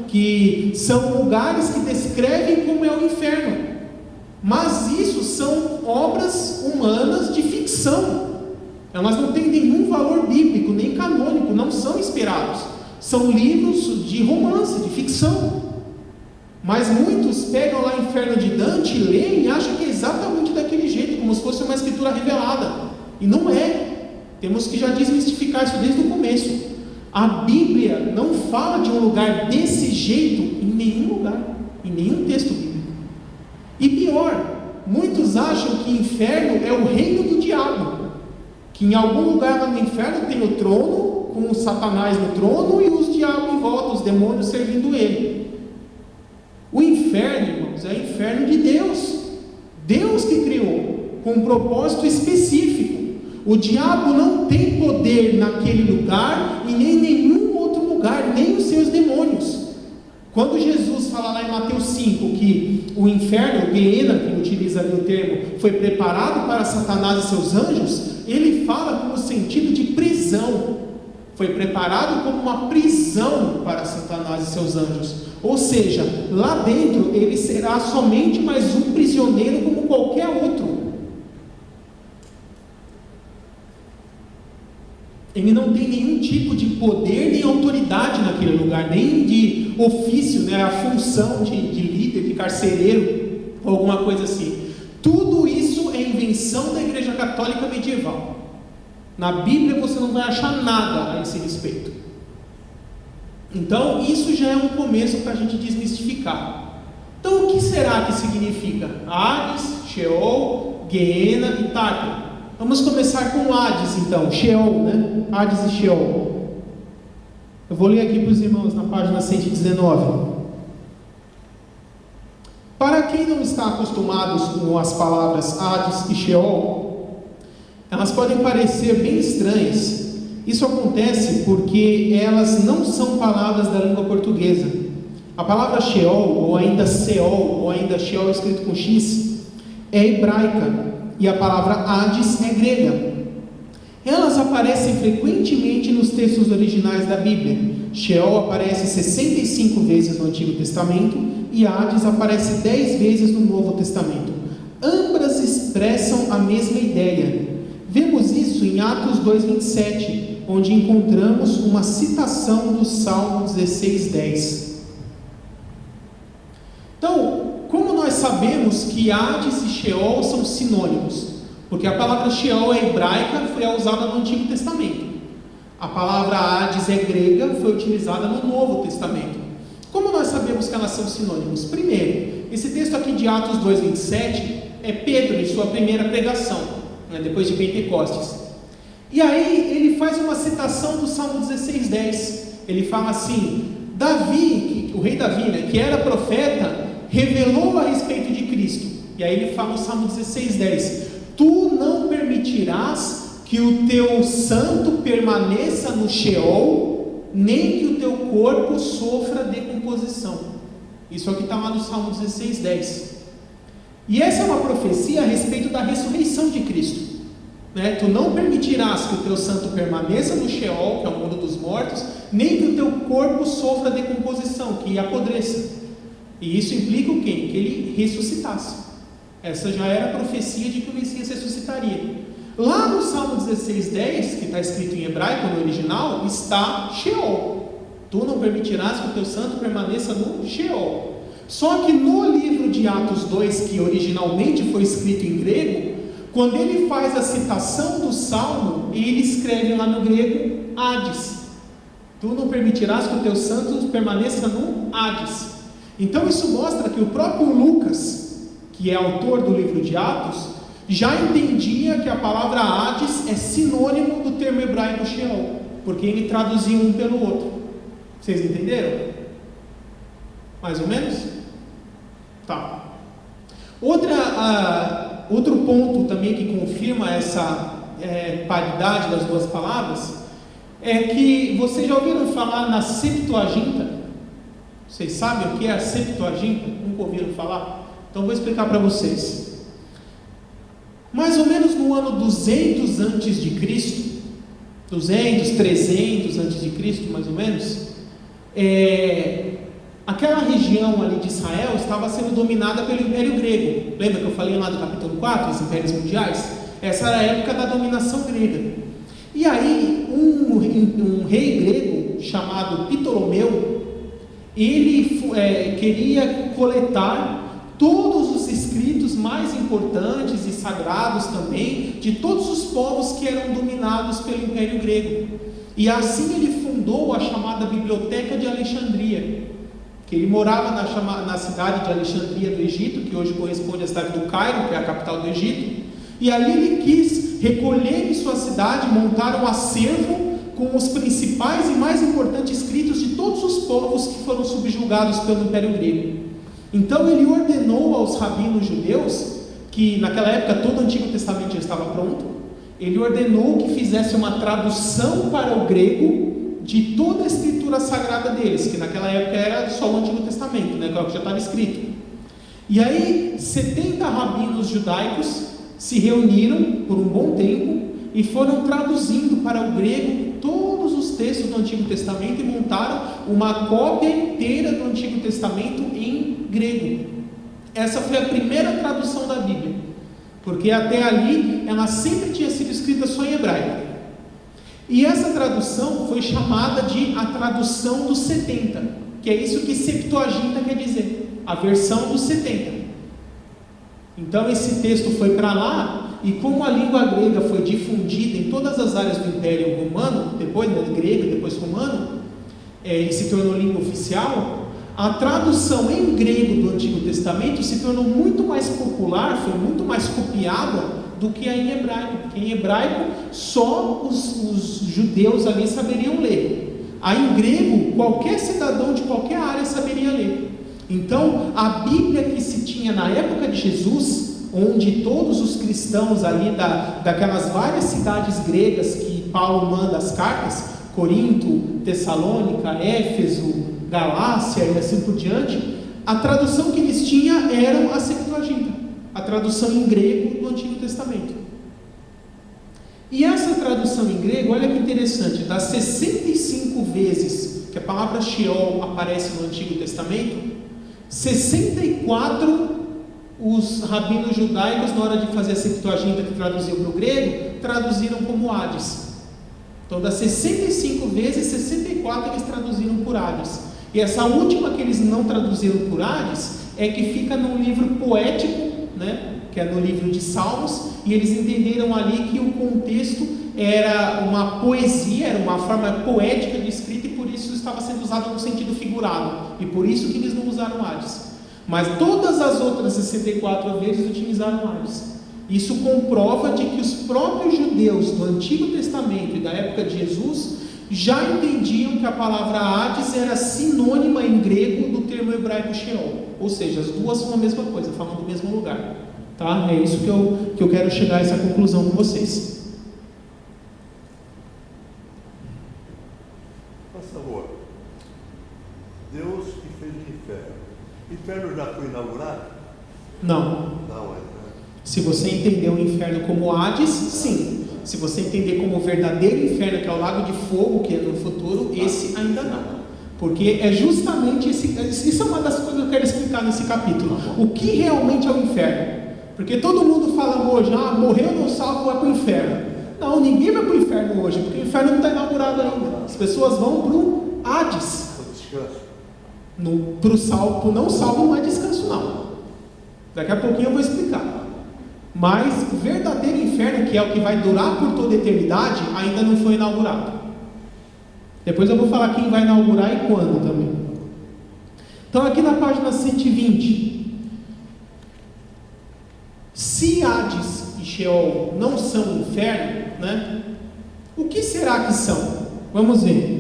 que são lugares que descrevem como é o inferno. Mas isso são obras humanas de ficção. Elas não têm nenhum valor bíblico, nem canônico, não são inspirados. São livros de romance, de ficção. Mas muitos pegam lá o Inferno de Dante, leem e acham que é exatamente daquele jeito, como se fosse uma escritura revelada. E não é. Temos que já desmistificar isso desde o começo. A Bíblia não fala de um lugar desse jeito em nenhum lugar, em nenhum texto bíblico. E pior, muitos acham que inferno é o reino do diabo, que em algum lugar lá no inferno tem o trono, com o Satanás no trono e os diabos em volta, os demônios servindo ele. O inferno, irmãos, é o inferno de Deus. Deus que criou, com um propósito específico. O diabo não tem poder naquele lugar e nem em nenhum outro lugar, nem os seus demônios. Quando Jesus fala lá em Mateus 5 que o inferno, Gehenna, que utiliza ali o termo, foi preparado para Satanás e seus anjos, ele fala com o sentido de prisão. Foi preparado como uma prisão para Satanás e seus anjos. Ou seja, lá dentro ele será somente mais um prisioneiro como qualquer outro. Ele não tem nenhum tipo de poder nem autoridade naquele lugar, nem de ofício, né, a função de líder, de carcereiro, ou alguma coisa assim. Tudo isso é invenção da Igreja Católica medieval. Na Bíblia você não vai achar nada a esse respeito. Então isso já é um começo para a gente desmistificar. Então o que será que significa Hades, Sheol, Gehenna e Tártaro? Vamos começar com Hades então, Sheol, né? Hades e Sheol. Eu vou ler aqui para os irmãos na página 119. Para quem não está acostumado com as palavras Hades e Sheol, elas podem parecer bem estranhas. Isso acontece porque elas não são palavras da língua portuguesa. A palavra Sheol, ou ainda Seol, ou ainda Sheol escrito com X, é hebraica. E a palavra Hades é grega. Elas aparecem frequentemente nos textos originais da Bíblia. Sheol aparece 65 vezes no Antigo Testamento e Hades aparece 10 vezes no Novo Testamento. Ambas expressam a mesma ideia. Vemos isso em Atos 2:27, onde encontramos uma citação do Salmo 16:10. Então, como nós sabemos que Hades e Sheol são sinônimos? Porque a palavra Sheol é hebraica, foi usada no Antigo Testamento. A palavra Hades é grega, foi utilizada no Novo Testamento. Como nós sabemos que elas são sinônimos? Primeiro, esse texto aqui de Atos 2:27 é Pedro em sua primeira pregação, né, depois de Pentecostes. E aí ele faz uma citação do Salmo 16:10. Ele fala assim: Davi, o rei Davi, né, que era profeta, revelou a respeito de Cristo. E aí ele fala no Salmo 16:10: Tu não permitirás que o teu santo permaneça no Sheol, nem que o teu corpo sofra decomposição. Isso aqui está lá no Salmo 16:10. E essa é uma profecia a respeito da ressurreição de Cristo, né? Tu não permitirás que o teu santo permaneça no Sheol, que é o mundo dos mortos, nem que o teu corpo sofra decomposição, que apodreça. E isso implica o quê? Que ele ressuscitasse. Essa já era a profecia de que o Messias ressuscitaria. Lá no Salmo 16:10, que está escrito em hebraico no original, está Sheol. Tu não permitirás que o teu santo permaneça no Sheol. Só que no livro de Atos 2, que originalmente foi escrito em grego, quando ele faz a citação do Salmo, ele escreve lá no grego Hades. Tu não permitirás que o teu santo permaneça no Hades. Então isso mostra que o próprio Lucas, que é autor do livro de Atos, já entendia que a palavra Hades é sinônimo do termo hebraico Sheol, porque ele traduzia um pelo outro. Vocês entenderam? Mais ou menos? Tá. Outro ponto também que confirma essa paridade das duas palavras é que vocês já ouviram falar na Septuaginta? Vocês sabem o que é a Septuaginta? Nunca ouviram falar? Então vou explicar para vocês. Mais ou menos no ano 200 antes de Cristo, 200, 300 antes de Cristo, mais ou menos, aquela região ali de Israel estava sendo dominada pelo Império Grego. Lembra que eu falei lá do capítulo 4, os impérios mundiais? Essa era a época da dominação grega. E aí, um rei grego chamado Ptolomeu, ele queria coletar todos os escritos mais importantes e sagrados também, de todos os povos que eram dominados pelo Império Grego. E assim ele fundou a chamada Biblioteca de Alexandria, que ele morava na cidade de Alexandria do Egito, que hoje corresponde à cidade do Cairo, que é a capital do Egito. E ali ele quis recolher em sua cidade, montar um acervo com os principais e mais importantes escritos de todos os povos que foram subjugados pelo Império Grego. Então ele ordenou aos rabinos judeus, que naquela época todo o Antigo Testamento já estava pronto, ele ordenou que fizesse uma tradução para o grego de toda a escritura sagrada deles, que naquela época era só o Antigo Testamento, né, que já estava escrito. E aí 70 rabinos judaicos se reuniram por um bom tempo e foram traduzindo para o grego todos os textos do Antigo Testamento e montaram uma cópia inteira do Antigo Testamento em grego. Essa foi a primeira tradução da Bíblia, porque até ali ela sempre tinha sido escrita só em hebraico. E essa tradução foi chamada de a tradução dos 70, que é isso que Septuaginta quer dizer, a versão dos 70. Então esse texto foi para lá, e como a língua grega foi difundida em todas as áreas do Império Romano, depois grego, depois romano, e se tornou língua oficial, a tradução em grego do Antigo Testamento se tornou muito mais popular, foi muito mais copiada do que a em hebraico, porque em hebraico só os judeus ali saberiam ler. A em grego, qualquer cidadão de qualquer área saberia ler. Então, a Bíblia que se tinha na época de Jesus, onde todos os cristãos ali daquelas várias cidades gregas que Paulo manda as cartas, Corinto, Tessalônica, Éfeso, Galácia e assim por diante, a tradução que eles tinham era a Septuaginta, a tradução em grego do Antigo Testamento. E essa tradução em grego, olha que interessante, das 65 vezes que a palavra Sheol aparece no Antigo Testamento, 64 os rabinos judaicos, na hora de fazer a Septuaginta que traduziu para o grego, traduziram como Hades. Então das 65 vezes, 64 eles traduziram por Hades. E essa última que eles não traduziram por Hades é que fica num livro poético, né, que é no livro de Salmos, e eles entenderam ali que o contexto era uma poesia, era uma forma poética de escrita, e por isso estava sendo usado no sentido figurado, e por isso que eles não usaram Hades. Mas todas as outras 64 vezes utilizaram Hades. Isso comprova de que os próprios judeus do Antigo Testamento e da época de Jesus já entendiam que a palavra Hades era sinônima em grego do termo hebraico Sheol, ou seja, as duas são a mesma coisa, falam do mesmo lugar, tá? É isso que eu quero chegar a essa conclusão com vocês. Por favor, Deus que fez o inferno. O inferno já foi inaugurado? Não. Não, Se você entender o inferno como Hades, sim. Se você entender como o verdadeiro inferno, que é o lago de fogo, que é no futuro, esse ainda não. Porque é justamente isso é uma das coisas que eu quero explicar nesse capítulo. O que realmente é o inferno? Porque todo mundo fala hoje, morreu não salvo, vai para o inferno. Não, ninguém vai para o inferno hoje, porque o inferno não está inaugurado ainda. As pessoas vão para o Hades. Para o não salvo não é descanso não. Daqui a pouquinho eu vou explicar. Mas o verdadeiro inferno, que é o que vai durar por toda a eternidade, ainda não foi inaugurado. Depois eu vou falar quem vai inaugurar e quando também. Então aqui na página 120, se Hades e Sheol não são inferno, né? O que será que são? Vamos ver.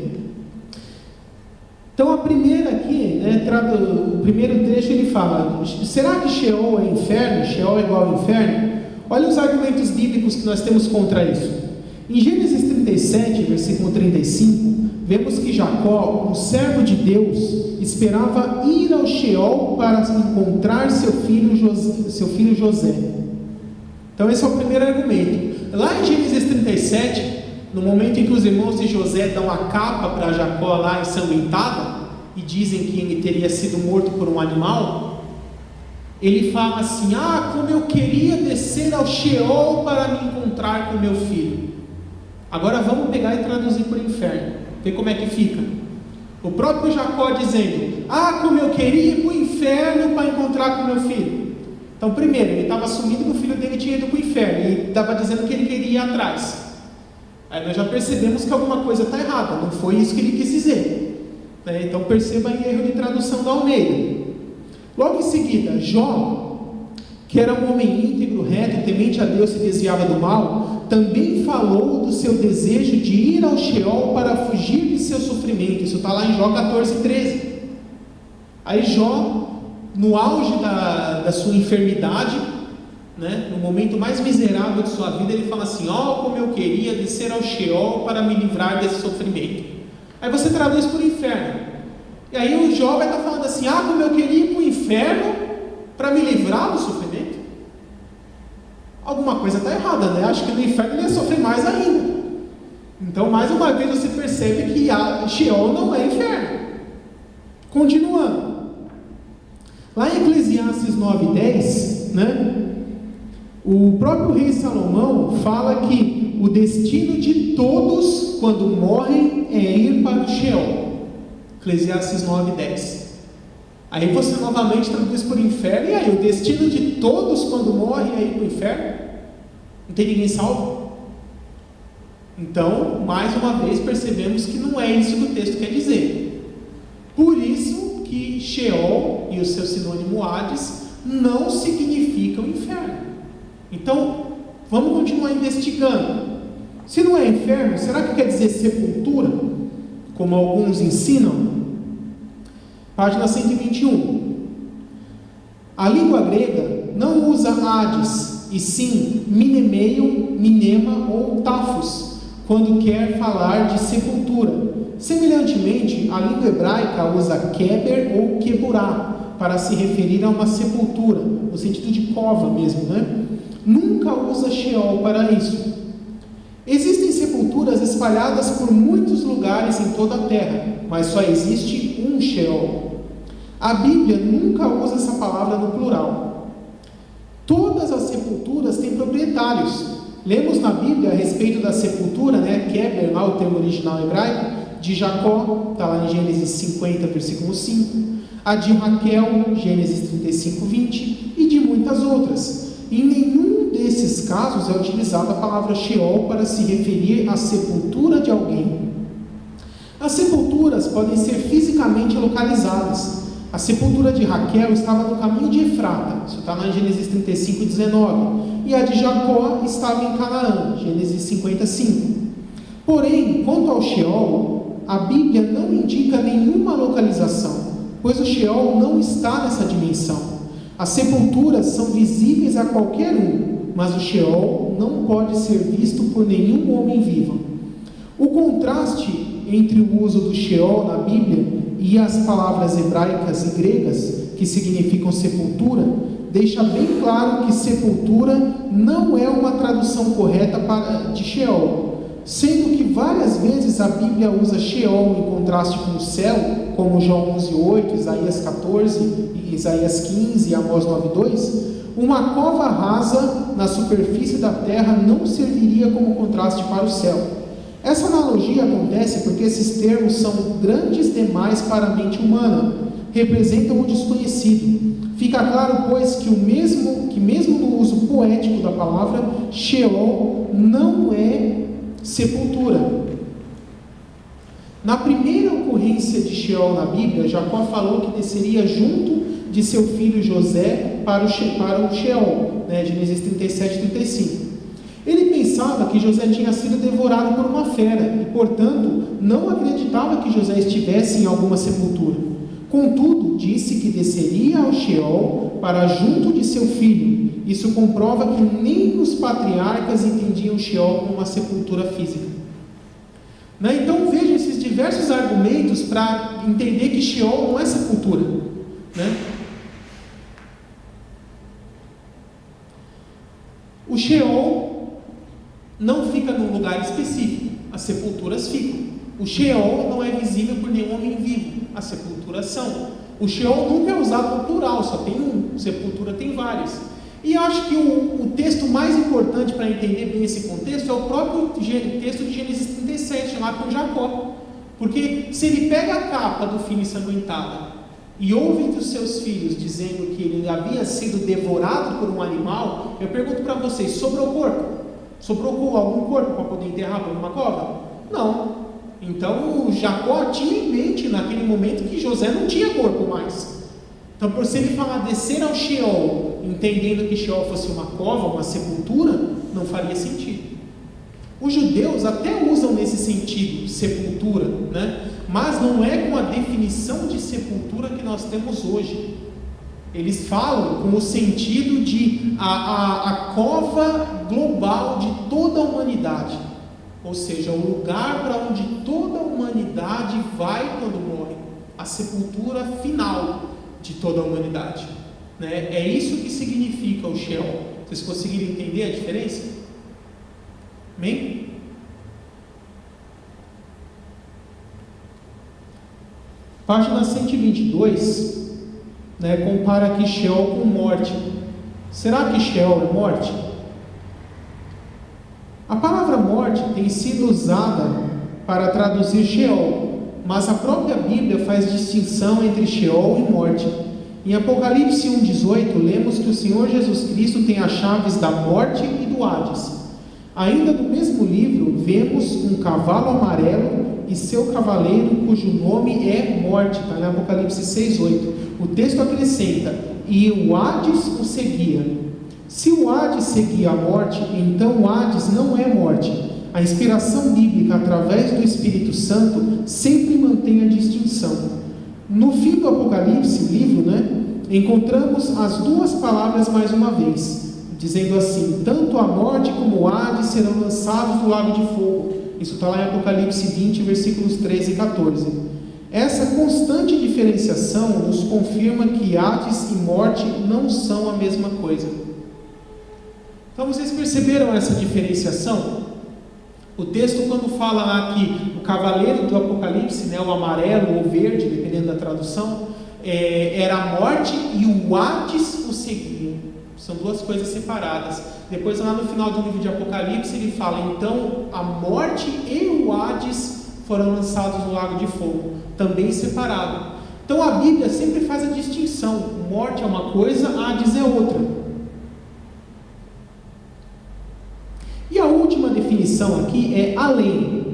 o primeiro trecho ele fala: será que Sheol é inferno? Sheol é igual ao inferno? Olha os argumentos bíblicos que nós temos contra isso. Em Gênesis 37, versículo 35, vemos que Jacó, um servo de Deus, esperava ir ao Sheol para encontrar seu filho José. Então esse é o primeiro argumento. Lá em Gênesis 37, no momento em que os irmãos de José dão a capa para Jacó lá ensanguentada, e dizem que ele teria sido morto por um animal, ele fala assim: como eu queria descer ao Sheol para me encontrar com meu filho. Agora vamos pegar e traduzir para o inferno, ver como é que fica. O próprio Jacó dizendo: como eu queria ir para o inferno para encontrar com meu filho. Então, primeiro, ele estava assumindo que o filho dele tinha ido para o inferno, e estava dizendo que ele queria ir atrás. Aí nós já percebemos que alguma coisa está errada, não foi isso que ele quis dizer. Então perceba aí erro de tradução da Almeida. Logo em seguida, Jó, que era um homem íntegro, reto, temente a Deus, se desviava do mal, também falou do seu desejo de ir ao Sheol para fugir de seu sofrimento. Isso está lá em Jó 14:13. Aí Jó, no auge da sua enfermidade, no momento mais miserável de sua vida, ele fala assim: como eu queria descer ao Sheol para me livrar desse sofrimento. Aí você traduz para o inferno, e aí o Jó vai estar falando assim: como eu queria ir para o inferno para me livrar do sofrimento. Alguma coisa está errada, né? Acho que no inferno ele ia sofrer mais ainda. Então, mais uma vez você percebe que Sheol não é inferno. Continuando, lá em Eclesiastes 9:10, o próprio rei Salomão fala que o destino de todos quando morrem é ir para o Sheol. Eclesiastes 9:10. Aí você novamente traduz por inferno, e aí o destino de todos quando morrem é ir para o inferno? Não tem ninguém salvo? Então, mais uma vez percebemos que não é isso que o texto quer dizer. Por isso que Sheol e o seu sinônimo Hades não significam inferno. Então, vamos continuar investigando. Se não é inferno, será que quer dizer sepultura, como alguns ensinam? Página 121. A língua grega não usa Hades, e sim Minemeion, Minema ou Tafos, quando quer falar de sepultura. Semelhantemente, a língua hebraica usa Keber ou Keburá, para se referir a uma sepultura, no sentido de cova mesmo, Nunca usa Sheol para isso. Existem sepulturas espalhadas por muitos lugares em toda a terra, mas só existe um Sheol. A Bíblia nunca usa essa palavra no plural. Todas as sepulturas têm proprietários. Lemos na Bíblia a respeito da sepultura, Keber, lá o termo original hebraico, de Jacó, está lá em Gênesis 50, versículo 5, a de Raquel, Gênesis 35, 20, e de muitas outras. Em nenhum desses casos é utilizada a palavra Sheol para se referir à sepultura de alguém. As sepulturas podem ser fisicamente localizadas. A sepultura de Raquel estava no caminho de Efrata, isso está lá em Gênesis 35, 19, e a de Jacó estava em Canaã, Gênesis 55. Porém, quanto ao Sheol, a Bíblia não indica nenhuma localização, pois o Sheol não está nessa dimensão. As sepulturas são visíveis a qualquer um, mas o Sheol não pode ser visto por nenhum homem vivo. O contraste entre o uso do Sheol na Bíblia e as palavras hebraicas e gregas, que significam sepultura, deixa bem claro que sepultura não é uma tradução correta de Sheol, sendo que várias vezes a Bíblia usa Sheol em contraste com o céu, como João 11:8, Isaías 14, Isaías 15 e Amós 9:2, uma cova rasa na superfície da terra não serviria como contraste para o céu. Essa analogia acontece porque esses termos são grandes demais para a mente humana, representam o desconhecido. Fica claro, pois, que mesmo no uso poético da palavra, Sheol não é sepultura. Na primeira ocorrência de Sheol na Bíblia, Jacó falou que desceria junto de seu filho José para o Sheol, Gênesis 37, 35. Ele pensava que José tinha sido devorado por uma fera e, portanto, não acreditava que José estivesse em alguma sepultura. Contudo, disse que desceria ao Sheol para junto de seu filho. Isso comprova que nem os patriarcas entendiam o Sheol como uma sepultura física. Né? Então vejam esses diversos argumentos para entender que Sheol não é sepultura. Né? O Sheol não fica num lugar específico, as sepulturas ficam. O Sheol não é visível por nenhum homem vivo, as sepulturas são. O Sheol nunca é usado no plural, só tem um, sepultura tem várias. E eu acho que o texto mais importante para entender bem esse contexto é o próprio texto de Gênesis 37, lá com Jacó. Porque se ele pega a capa do filho ensanguentado e ouve dos seus filhos dizendo que ele havia sido devorado por um animal, eu pergunto para vocês, sobrou corpo? Sobrou algum corpo para poder enterrar por uma cova? Não. Então Jacó tinha em mente naquele momento que José não tinha corpo mais. Então, por se ele falar descer ao Sheol, entendendo que Sheol fosse uma cova, uma sepultura, não faria sentido. Os judeus até usam nesse sentido sepultura, né? Mas não é com a definição de sepultura que nós temos hoje. Eles falam com o sentido de a cova global de toda a humanidade, ou seja, o lugar para onde toda a humanidade vai quando morre, a sepultura final de toda a humanidade, né? É isso que significa o Sheol. Vocês conseguiram entender a diferença? Amém? Página 122, né, compara aqui Sheol com morte. Será que Sheol é morte? A palavra morte tem sido usada para traduzir Sheol, mas a própria Bíblia faz distinção entre Sheol e morte. Em Apocalipse 1,18, lemos que o Senhor Jesus Cristo tem as chaves da morte e do Hades. Ainda no mesmo livro, vemos um cavalo amarelo e seu cavaleiro, cujo nome é morte, está em Apocalipse 6,8. O texto acrescenta, e o Hades o seguia. Se o Hades seguia a morte, então o Hades não é morte. A inspiração bíblica, através do Espírito Santo, sempre mantém a distinção. No fim do Apocalipse, o livro, encontramos as duas palavras mais uma vez, dizendo assim, tanto a morte como o Hades serão lançados no lago de fogo. Isso está lá em Apocalipse 20, versículos 13 e 14. Essa constante diferenciação nos confirma que Hades e morte não são a mesma coisa. Então vocês perceberam essa diferenciação? O texto, quando fala lá que o cavaleiro do Apocalipse, o amarelo ou verde, dependendo da tradução, era a morte e o Hades o seguia. São duas coisas separadas. Depois, lá no final do livro de Apocalipse, ele fala, então, a morte e o Hades foram lançados no lago de fogo, também separado. Então, a Bíblia sempre faz a distinção. Morte é uma coisa, Hades é outra. E a última definição aqui é além.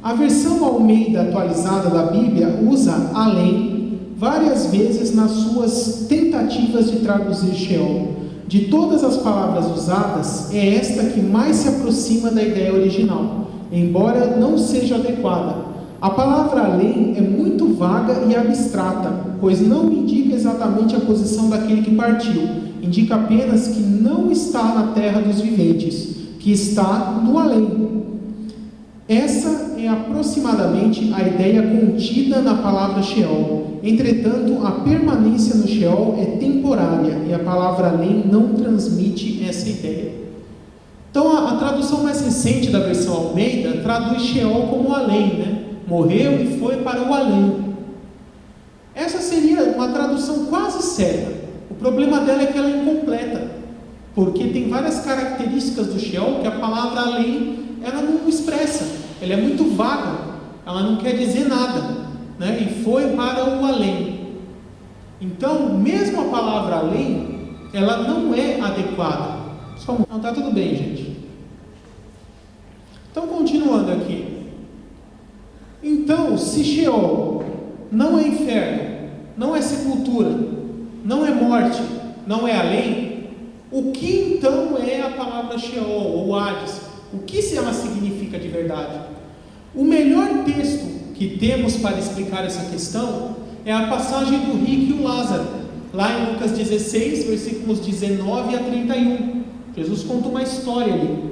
A versão Almeida atualizada da Bíblia usa além várias vezes nas suas tentativas de traduzir Sheol. De todas as palavras usadas, é esta que mais se aproxima da ideia original, embora não seja adequada. A palavra além é muito vaga e abstrata, pois não indica exatamente a posição daquele que partiu, indica apenas que não está na terra dos viventes, que está no além. Essa é aproximadamente a ideia contida na palavra Sheol. Entretanto, a permanência no Sheol é temporária e a palavra além não transmite essa ideia. Então, a tradução mais recente da versão Almeida traduz Sheol como além, Morreu e foi para o além. Essa seria uma tradução quase certa. O problema dela é que ela é incompleta, porque tem várias características do Sheol que a palavra além ela não expressa, ela é muito vaga, ela não quer dizer nada, e foi para o além. Então, mesmo a palavra além, ela não é adequada. Não, está tudo bem, gente. Então, continuando aqui. Então, se Sheol não é inferno, não é sepultura, não é morte, não é além, o que então é a palavra Sheol ou Hades? O que ela significa de verdade? O melhor texto que temos para explicar essa questão é a passagem do rico e o Lázaro, lá em Lucas 16, versículos 19 a 31. Jesus conta uma história ali.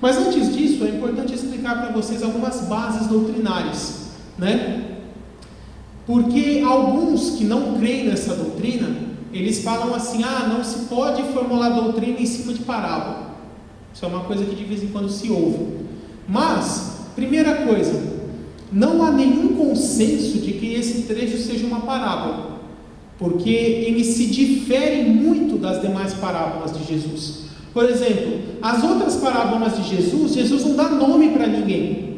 Mas antes disso, é importante explicar para vocês algumas bases doutrinárias, né? Porque alguns que não creem nessa doutrina, eles falam assim: não se pode formular doutrina em cima de parábola. Isso é uma coisa que de vez em quando se ouve. Mas, primeira coisa, não há nenhum consenso de que esse trecho seja uma parábola, porque eles se diferem muito das demais parábolas de Jesus. Por exemplo, as outras parábolas de Jesus não dá nome para ninguém.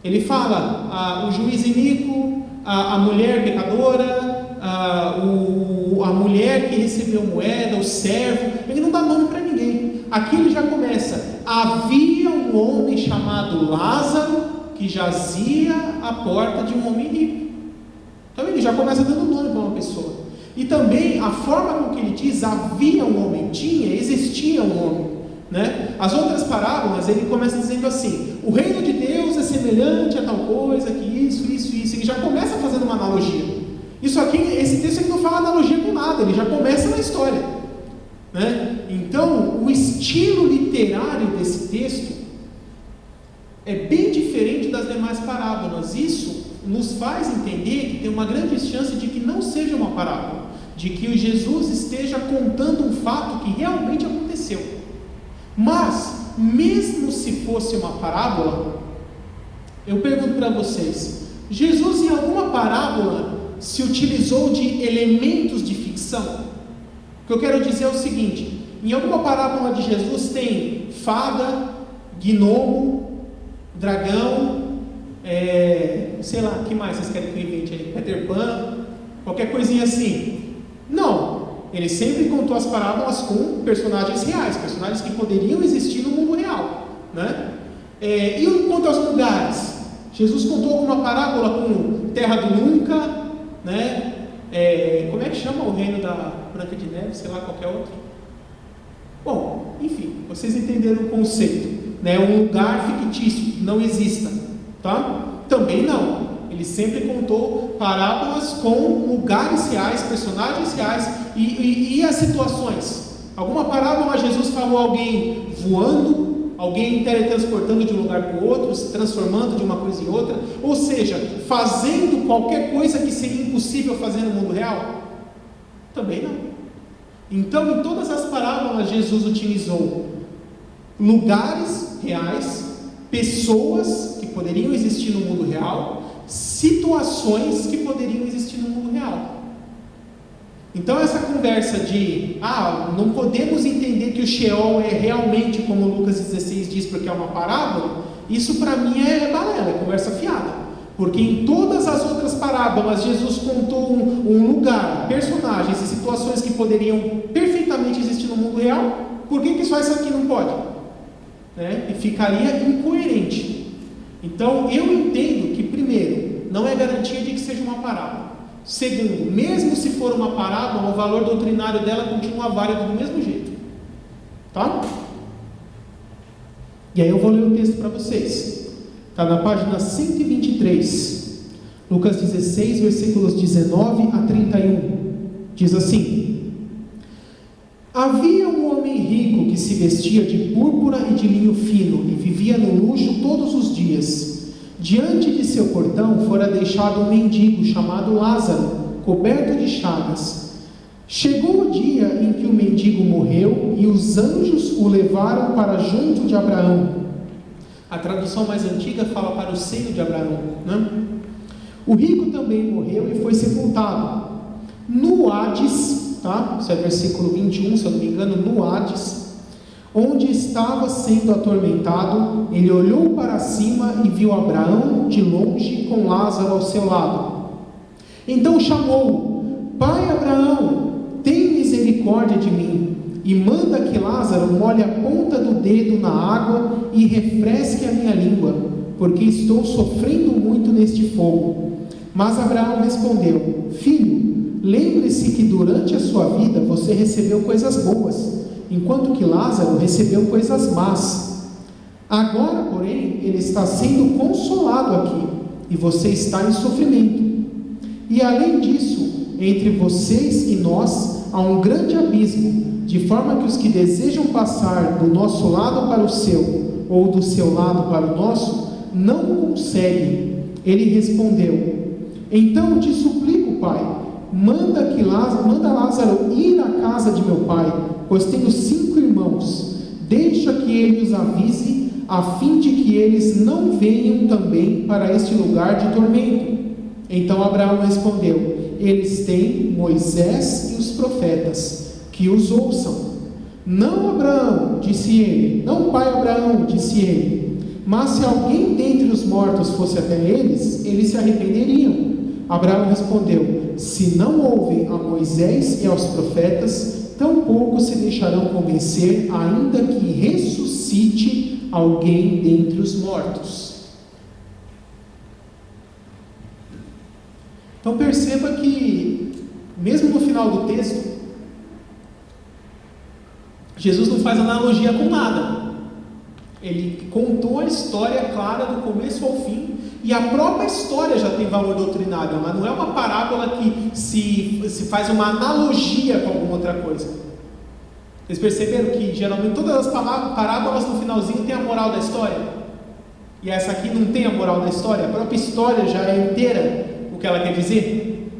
Ele fala o juiz iníquo, a mulher pecadora, a mulher que recebeu moeda, o servo. Ele não dá nome para ninguém. Aqui ele já começa: havia um homem chamado Lázaro que jazia à porta de um homem rico. Então ele já começa dando nome para uma pessoa. E também a forma com que ele diz: havia um homem, existia um homem, né? As outras parábolas ele começa dizendo assim: o reino de Deus é semelhante a tal coisa, que isso. Ele já começa fazendo uma analogia. Isso aqui, esse texto, ele não fala analogia com nada, ele já começa na história, né? Então o estilo literário desse texto é bem diferente das demais parábolas. Isso nos faz entender que tem uma grande chance de que não seja uma parábola, de que o Jesus esteja contando um fato que realmente aconteceu. Mas, mesmo se fosse uma parábola, eu pergunto para vocês: Jesus em alguma parábola se utilizou de elementos de ficção? O que eu quero dizer é o seguinte: em alguma parábola de Jesus tem fada, gnomo, dragão, sei lá, o que mais vocês querem que eu invente aí? Peter Pan, qualquer coisinha assim? Não, ele sempre contou as parábolas com personagens reais, personagens que poderiam existir no mundo real, né? E quanto aos lugares, Jesus contou alguma parábola com Terra do Nunca, né? Como é que chama o reino da Branca de Neve, sei lá, qualquer outro? Bom, enfim, vocês entenderam o conceito, né? Um lugar fictício que não exista, tá? Também não. Ele sempre contou parábolas com lugares reais, personagens reais e as situações. Alguma parábola Jesus falou alguém voando, alguém teletransportando de um lugar para o outro, se transformando de uma coisa em outra, ou seja, fazendo qualquer coisa que seria impossível fazer no mundo real? Também não. Então, em todas as parábolas, Jesus utilizou lugares reais, pessoas que poderiam existir no mundo real, situações que poderiam existir no mundo real. Então essa conversa de não podemos entender que o Sheol é realmente como Lucas 16 diz porque é uma parábola, isso para mim é balela, é conversa fiada, porque em todas as outras parábolas Jesus contou um lugar, personagens e situações que poderiam perfeitamente existir no mundo real. Por que só isso aqui não pode? E ficaria incoerente. Então eu entendo que, primeiro, não é garantia de que seja uma parábola. Segundo, mesmo se for uma parábola, o valor doutrinário dela continua válido do mesmo jeito, tá? E aí eu vou ler o texto para vocês. Está na página 123, Lucas 16, versículos 19 a 31. Diz assim: havia um homem rico que se vestia de púrpura e de linho fino e vivia no luxo todos os dias. Diante de seu portão fora deixado um mendigo chamado Lázaro, coberto de chagas. Chegou o dia em que o mendigo morreu e os anjos o levaram para junto de Abraão. A tradução mais antiga fala para o seio de Abraão, né? O rico também morreu e foi sepultado. No Hades, tá? Isso é versículo 21, se eu não me engano, no Hades, onde estava sendo atormentado, ele olhou para cima e viu Abraão de longe com Lázaro ao seu lado. Então chamou: Pai Abraão, tem misericórdia de mim, e manda que Lázaro molhe a ponta do dedo na água e refresque a minha língua, porque estou sofrendo muito neste fogo. Mas Abraão respondeu: Filho, lembre-se que durante a sua vida você recebeu coisas boas, enquanto que Lázaro recebeu coisas más. Agora, porém, ele está sendo consolado aqui, e você está em sofrimento. E além disso, entre vocês e nós há um grande abismo, de forma que os que desejam passar do nosso lado para o seu, ou do seu lado para o nosso, não conseguem. Ele respondeu: então te suplico, Pai, manda Lázaro ir à casa de meu pai, pois tenho 5 irmãos. Deixa que ele os avise, a fim de que eles não venham também para este lugar de tormento. Então Abraão respondeu: eles têm Moisés e os profetas, que os ouçam. Não, Abraão, disse ele. Não, pai Abraão, disse ele. Mas se alguém dentre os mortos fosse até eles, eles se arrependeriam. Abraão respondeu: se não ouvem a Moisés e aos profetas, tampouco se deixarão convencer, ainda que ressuscite alguém dentre os mortos. Então perceba que, mesmo no final do texto, Jesus não faz analogia com nada. Ele contou a história clara do começo ao fim, e a própria história já tem valor doutrinário, mas não é uma parábola que se faz uma analogia com alguma outra coisa. Vocês perceberam que geralmente todas as parábolas no finalzinho tem a moral da história? E essa aqui não tem a moral da história? A própria história já é inteira o que ela quer dizer?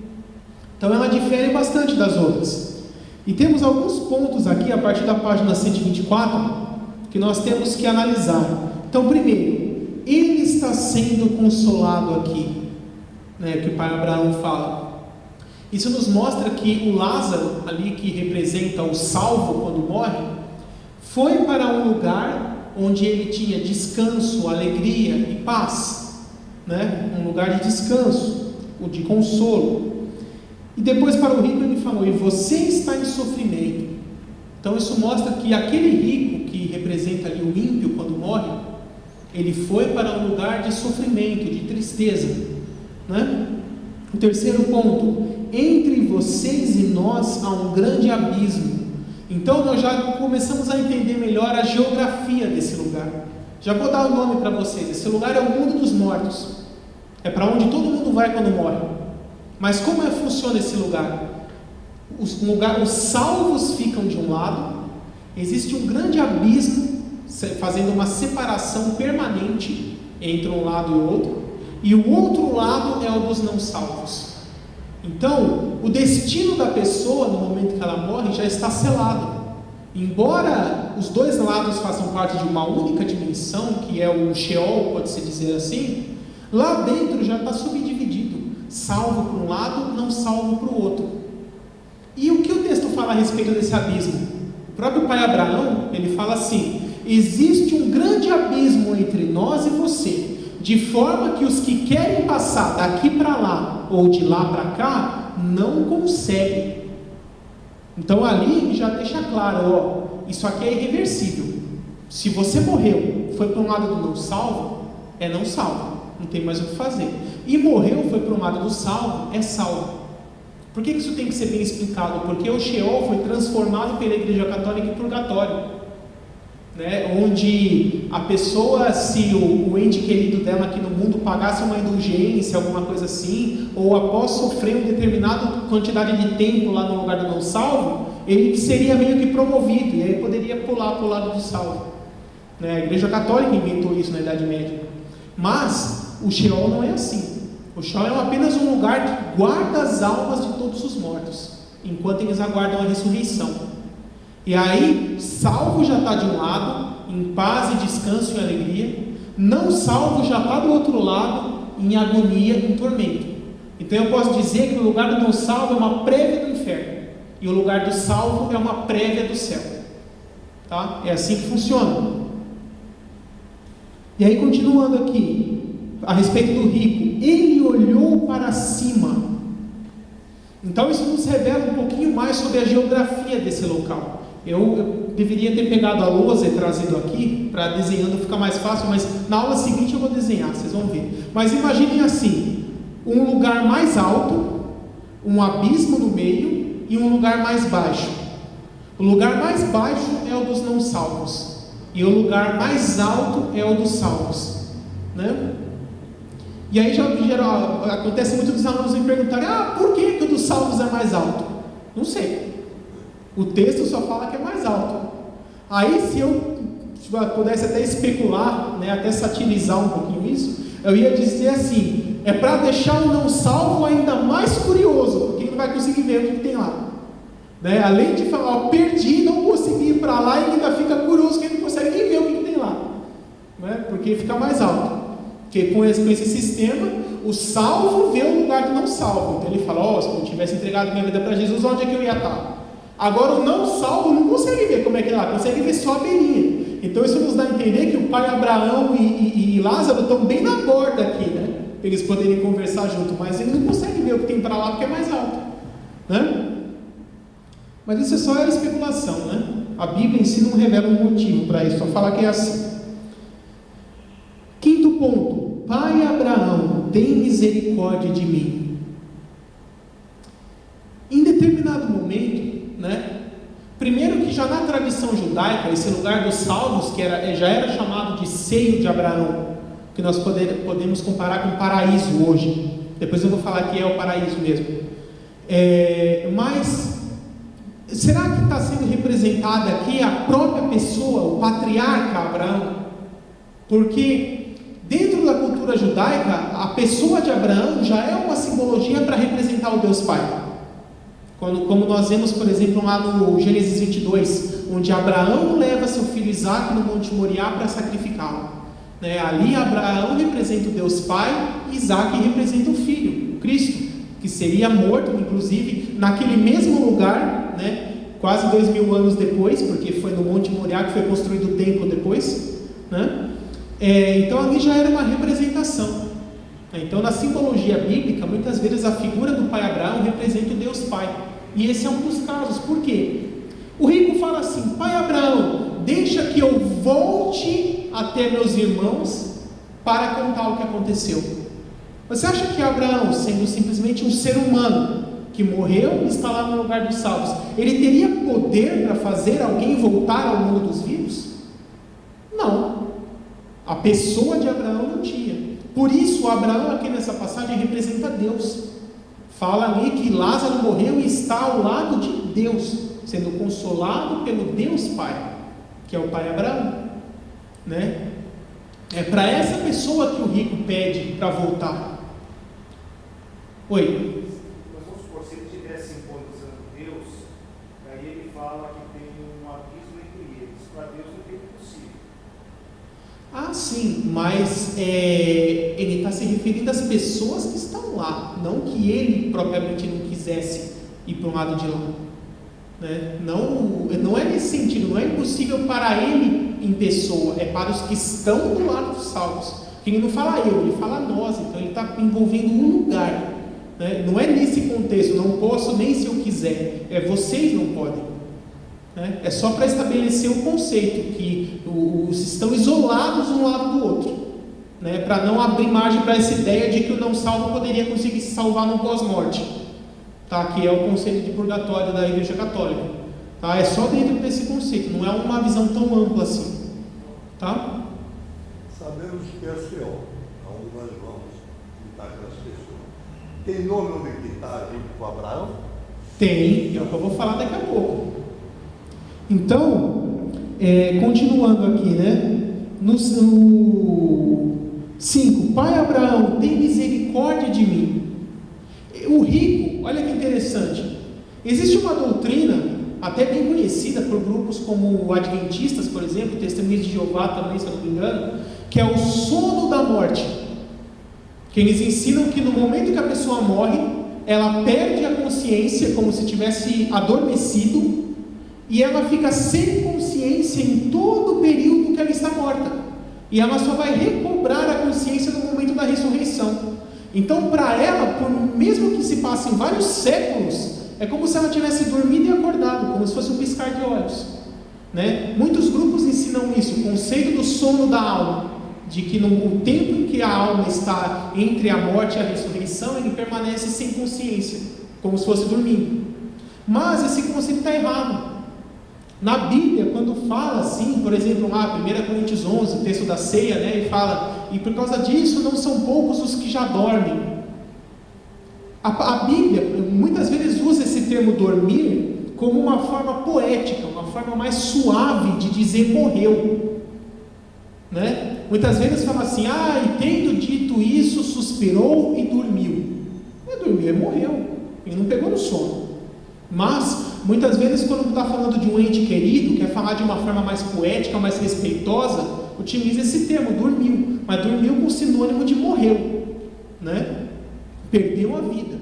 Então ela difere bastante das outras. E temos alguns pontos aqui, a partir da página 124, que nós temos que analisar. Então, primeiro, ele está sendo consolado aqui, que o pai Abraão fala. Isso nos mostra que o Lázaro, ali que representa o salvo quando morre, foi para um lugar onde ele tinha descanso, alegria e paz, um lugar de descanso, de consolo. E depois para o rico ele falou: e você está em sofrimento. Então isso mostra que aquele rico, que representa ali o ímpio quando morre, ele foi para um lugar de sofrimento, de tristeza. O terceiro ponto: entre vocês e nós há um grande abismo. Então nós já começamos a entender melhor a geografia desse lugar. Já vou dar o nome para vocês. Esse lugar é o mundo dos mortos. É para onde todo mundo vai quando morre. Mas como funciona esse lugar? Os salvos ficam de um lado, existe um grande abismo, fazendo uma separação permanente entre um lado e o outro, e o outro lado é o dos não salvos. Então, o destino da pessoa, no momento que ela morre, já está selado. Embora os dois lados façam parte de uma única dimensão, que é o Sheol, pode-se dizer assim, lá dentro já está subdividido. Salvo por um lado, não salvo para o outro. E o que o texto fala a respeito desse abismo? O próprio pai Abraão, ele fala assim: existe um grande abismo entre nós e você, de forma que os que querem passar daqui para lá, ou de lá para cá, não conseguem. Então ali já deixa claro, isso aqui é irreversível. Se você morreu, foi para um lado do não salvo, é não salvo, não tem mais o que fazer. E morreu, foi para um lado do salvo, é salvo. Por que isso tem que ser bem explicado? Porque o Sheol foi transformado pela Igreja Católica em purgatório, onde a pessoa, se o ente querido dela aqui no mundo pagasse uma indulgência, alguma coisa assim, ou após sofrer uma determinada quantidade de tempo lá no lugar do não salvo, ele seria meio que promovido, e aí poderia pular para o lado do salvo. A Igreja Católica inventou isso na Idade Média. Mas o Sheol não é assim. O Sheol é apenas um lugar que guarda as almas de todos os mortos, enquanto eles aguardam a ressurreição. E aí, salvo já está de um lado, em paz e descanso e alegria. Não salvo já está do outro lado, em agonia e em tormento. Então eu posso dizer que o lugar do não salvo é uma prévia do inferno, e o lugar do salvo é uma prévia do céu. É assim que funciona. E aí, continuando aqui, a respeito do rico, ele olhou para cima. Então isso nos revela um pouquinho mais sobre a geografia desse local. Eu deveria ter pegado a lousa e trazido aqui, para desenhando ficar mais fácil, mas na aula seguinte eu vou desenhar, vocês vão ver. Mas imaginem assim, um lugar mais alto, um abismo no meio e um lugar mais baixo. O lugar mais baixo é o dos não salvos, e o lugar mais alto é o dos salvos. E aí acontece muito dos alunos me perguntarem: por que o dos salvos é mais alto? Não sei. O texto só fala que é mais alto. Aí, se eu pudesse até especular, né, até satirizar um pouquinho isso, eu ia dizer assim: é para deixar o não salvo ainda mais curioso, porque ele não vai conseguir ver o que tem lá. Né? Além de falar, perdi, não consegui ir para lá, ele ainda fica curioso, que ele não consegue nem ver o que tem lá. Né? Porque fica mais alto. Porque com esse sistema, o salvo vê o lugar do não salvo. Então ele fala: se eu tivesse entregado minha vida para Jesus, onde é que eu ia estar? Agora o não salvo não consegue ver como é que é lá, consegue ver só a beirinha. Então isso nos dá a entender que o pai Abraão e Lázaro estão bem na borda aqui, né? Para eles poderem conversar junto, mas ele não consegue ver o que tem para lá porque é mais alto, né? Mas isso é só especulação, né? A Bíblia em si não revela um motivo para isso, só fala que é assim. Quinto ponto: pai Abraão, tem misericórdia de mim. Em determinado momento, né? Primeiro que já na tradição judaica, esse lugar dos salvos, que já era chamado de seio de Abraão, que nós podemos comparar com o paraíso hoje. Depois eu vou falar que é o paraíso mesmo. Mas será que está sendo representada aqui a própria pessoa, o patriarca Abraão? Porque dentro da cultura judaica, a pessoa de Abraão já é uma simbologia para representar o Deus Pai. Como nós vemos, por exemplo, lá no Gênesis 22, onde Abraão leva seu filho Isaque no Monte Moriá para sacrificá-lo. Né? Ali Abraão representa o Deus Pai, e Isaque representa o Filho, o Cristo, que seria morto, inclusive, naquele mesmo lugar, né? Quase 2000 anos depois, porque foi no Monte Moriá que foi construído o templo depois. Né? Então ali já era uma representação. Então na simbologia bíblica, muitas vezes a figura do pai Abraão representa o Deus Pai. E esse é um dos casos. Por quê? O rico fala assim: pai Abraão, deixa que eu volte até meus irmãos para contar o que aconteceu. Você acha que Abraão, sendo simplesmente um ser humano que morreu e está lá no lugar dos salvos, ele teria poder para fazer alguém voltar ao mundo dos vivos? Não. A pessoa de Abraão não tinha. Por isso Abraão aqui nessa passagem representa Deus. Fala ali que Lázaro morreu e está ao lado de Deus, sendo consolado pelo Deus Pai, que é o pai Abraão, né? É para essa pessoa que o rico pede para voltar. Oi? Mas vamos supor, se ele estivesse simbolizando Deus, aí ele fala que tem um abismo entre eles. Para Deus não tem impossível. Sim, mas ele está se referindo às pessoas que estão lá, não que ele propriamente não quisesse ir para um lado de lá. Né? Não é nesse sentido, não é impossível para ele em pessoa, é para os que estão do lado dos salvos. Ele não fala ele fala nós, então ele está envolvendo um lugar. Né? Não é nesse contexto, não posso nem se eu quiser, vocês não podem. Né? É só para estabelecer o conceito que os estão isolados um lado do outro, né? Para não abrir margem para essa ideia de que o não salvo poderia conseguir se salvar no pós-morte, tá? Que é o conceito de purgatório da Igreja Católica, tá? É só dentro desse conceito, não é uma visão tão ampla assim, tá? Sabemos que é a Seol, aonde nós vamos visitar aquelas pessoas. Tem nome onde ele está junto com Abraão? Tem, é o que eu vou falar daqui a pouco. Então, continuando aqui, né? No 5, pai Abraão, tem misericórdia de mim. O rico, olha que interessante, existe uma doutrina, até bem conhecida por grupos como adventistas, por exemplo, Testemunhas de Jeová também, se eu não me engano, que é o sono da morte, que eles ensinam que no momento que a pessoa morre, ela perde a consciência como se tivesse adormecido, e ela fica sem consciência em todo o período que ela está morta, e ela só vai recobrar a consciência no momento da ressurreição. Então para ela, mesmo que se passem vários séculos, é como se ela tivesse dormido e acordado, como se fosse um piscar de olhos, né? Muitos grupos ensinam isso, o conceito do sono da alma, de que no tempo em que a alma está entre a morte e a ressurreição, ele permanece sem consciência, como se fosse dormindo. Mas esse conceito está errado. Na Bíblia, quando fala assim, por exemplo, 1 Coríntios 11, o texto da ceia, né, e fala, e por causa disso não são poucos os que já dormem. A Bíblia, muitas vezes usa esse termo dormir como uma forma poética, uma forma mais suave de dizer morreu. Né? Muitas vezes fala assim, e tendo dito isso, suspirou e dormiu. Não é dormiu, é morreu. Ele não pegou no sono. Mas, muitas vezes, quando está falando de um ente querido, quer falar de uma forma mais poética, mais respeitosa, utiliza esse termo, dormiu. Mas dormiu com sinônimo de morreu. Né? Perdeu a vida.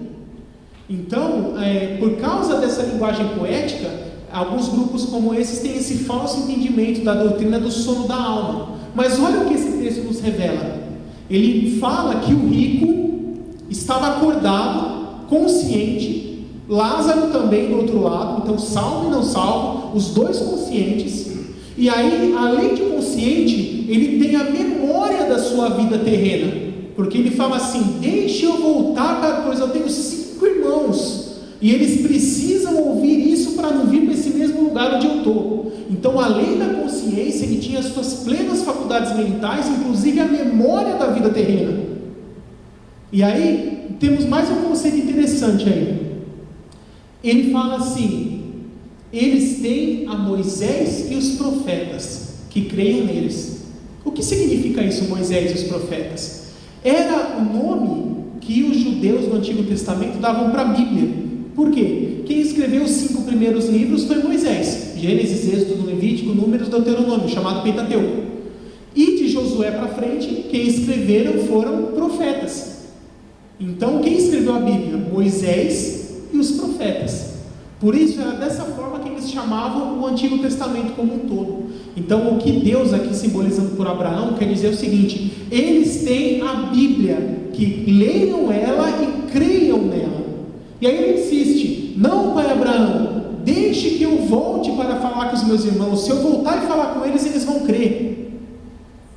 Então, por causa dessa linguagem poética, alguns grupos como esses têm esse falso entendimento da doutrina do sono da alma. Mas olha o que esse texto nos revela. Ele fala que o rico estava acordado, consciente, Lázaro também do outro lado, então salvo e não salvo, os dois conscientes, e aí, além de consciente, ele tem a memória da sua vida terrena, porque ele fala assim, deixe eu voltar, pois eu tenho 5 irmãos, e eles precisam ouvir isso para não vir para esse mesmo lugar onde eu estou. Então, além da consciência, ele tinha as suas plenas faculdades mentais, inclusive a memória da vida terrena. E aí, temos mais um conceito interessante aí. Ele fala assim, eles têm a Moisés e os profetas, que creiam neles. O que significa isso, Moisés e os profetas? Era o nome que os judeus do Antigo Testamento davam para a Bíblia. Por quê? Quem escreveu os 5 primeiros livros foi Moisés, Gênesis, Êxodo, Levítico, Números, Deuteronômio, chamado Pentateuco. E de Josué para frente, quem escreveram foram profetas. Então, quem escreveu a Bíblia? Moisés e os profetas. Por isso era dessa forma que eles chamavam o Antigo Testamento como um todo. Então o que Deus aqui simbolizando por Abraão quer dizer o seguinte, eles têm a Bíblia, que leiam ela e creiam nela. E aí ele insiste, não, pai Abraão, deixe que eu volte para falar com os meus irmãos, se eu voltar e falar com eles, eles vão crer.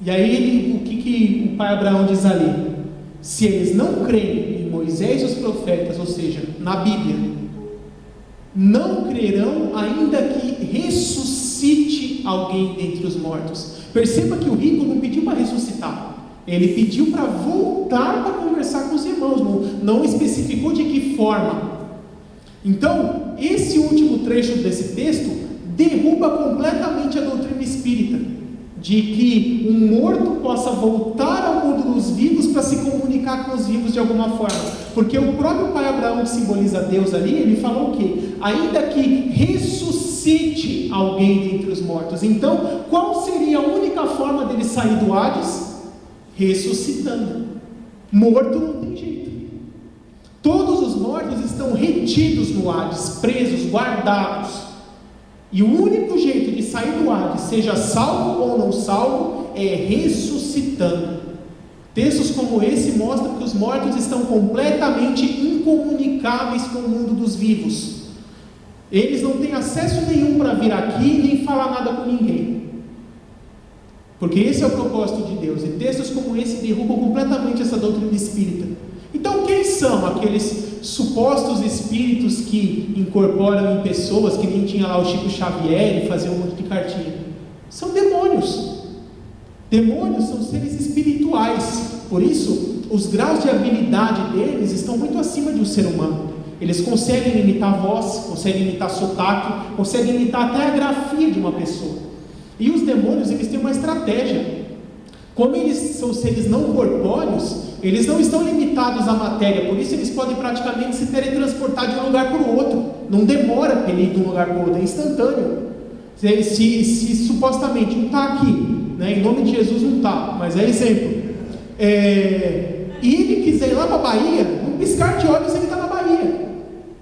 E aí o que o pai Abraão diz ali? Se eles não creem em Moisés e os profetas, ou seja, na Bíblia, não crerão ainda que ressuscite alguém dentre os mortos. Perceba que o rico não pediu para ressuscitar, ele pediu para voltar para conversar com os irmãos, não especificou de que forma. Então, esse último trecho desse texto derruba completamente a doutrina espírita, de que um morto possa voltar ao mundo dos vivos para se comunicar com os vivos de alguma forma, porque o próprio pai Abraão, que simboliza Deus ali, ele falou o quê? Ainda que ressuscite alguém dentre os mortos. Então, qual seria a única forma dele sair do Hades? Ressuscitando. Morto não tem jeito. Todos os mortos estão retidos no Hades, presos, guardados. E o único jeito de sair do Hades, seja salvo ou não salvo, é ressuscitando. Textos como esse mostram que os mortos estão completamente incomunicáveis com o mundo dos vivos. Eles não têm acesso nenhum para vir aqui, nem falar nada com ninguém. Porque esse é o propósito de Deus. E textos como esse derrubam completamente essa doutrina espírita. Então, quem são aqueles supostos espíritos que incorporam em pessoas, que nem tinha lá o Chico Xavier e fazia um monte de cartinha? São demônios. Demônios são seres espirituais. Por isso, os graus de habilidade deles estão muito acima de um ser humano. Eles conseguem imitar a voz, conseguem imitar sotaque, conseguem imitar até a grafia de uma pessoa. E os demônios, eles têm uma estratégia. Como eles são seres não corpóreos, eles não estão limitados à matéria, por isso eles podem praticamente se teletransportar de um lugar para o outro. Não demora para ele ir de um lugar para o outro, é instantâneo. Se supostamente um está aqui, né, em nome de Jesus não está, mas é exemplo. E ele quiser ir lá para a Bahia, num piscar de olhos ele está na Bahia.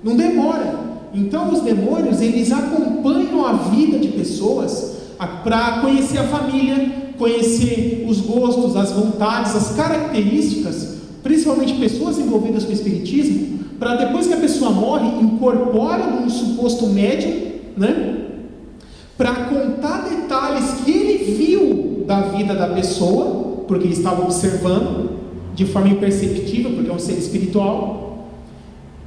Não demora. Então os demônios, eles acompanham a vida de pessoas para conhecer a família, conhecer os gostos, as vontades, as características, principalmente pessoas envolvidas com o espiritismo, para depois que a pessoa morre, incorpora num suposto médium, né, para contar detalhes que ele viu da vida da pessoa, porque ele estava observando de forma imperceptível, porque é um ser espiritual,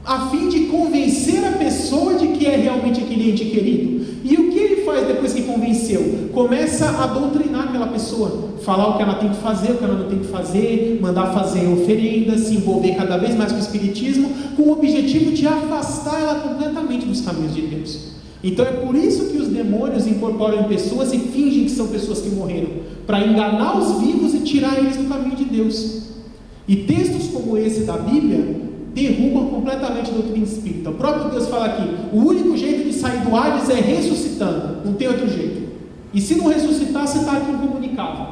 a fim de convencer a pessoa de que é realmente aquele ente querido. E o que ele faz depois que convenceu? Começa a doutrinar aquela pessoa, falar o que ela tem que fazer, o que ela não tem que fazer, mandar fazer oferendas, se envolver cada vez mais com o espiritismo, com o objetivo de afastar ela completamente dos caminhos de Deus. Então é por isso que os demônios incorporam em pessoas e fingem que são pessoas que morreram, para enganar os vivos e tirar eles do caminho de Deus. E textos como esse da Bíblia derrubam completamente a doutrina espírita. O próprio Deus fala aqui: o único jeito de sair do Hades é ressuscitando, não tem outro jeito. E se não ressuscitar, você está aqui incomunicável.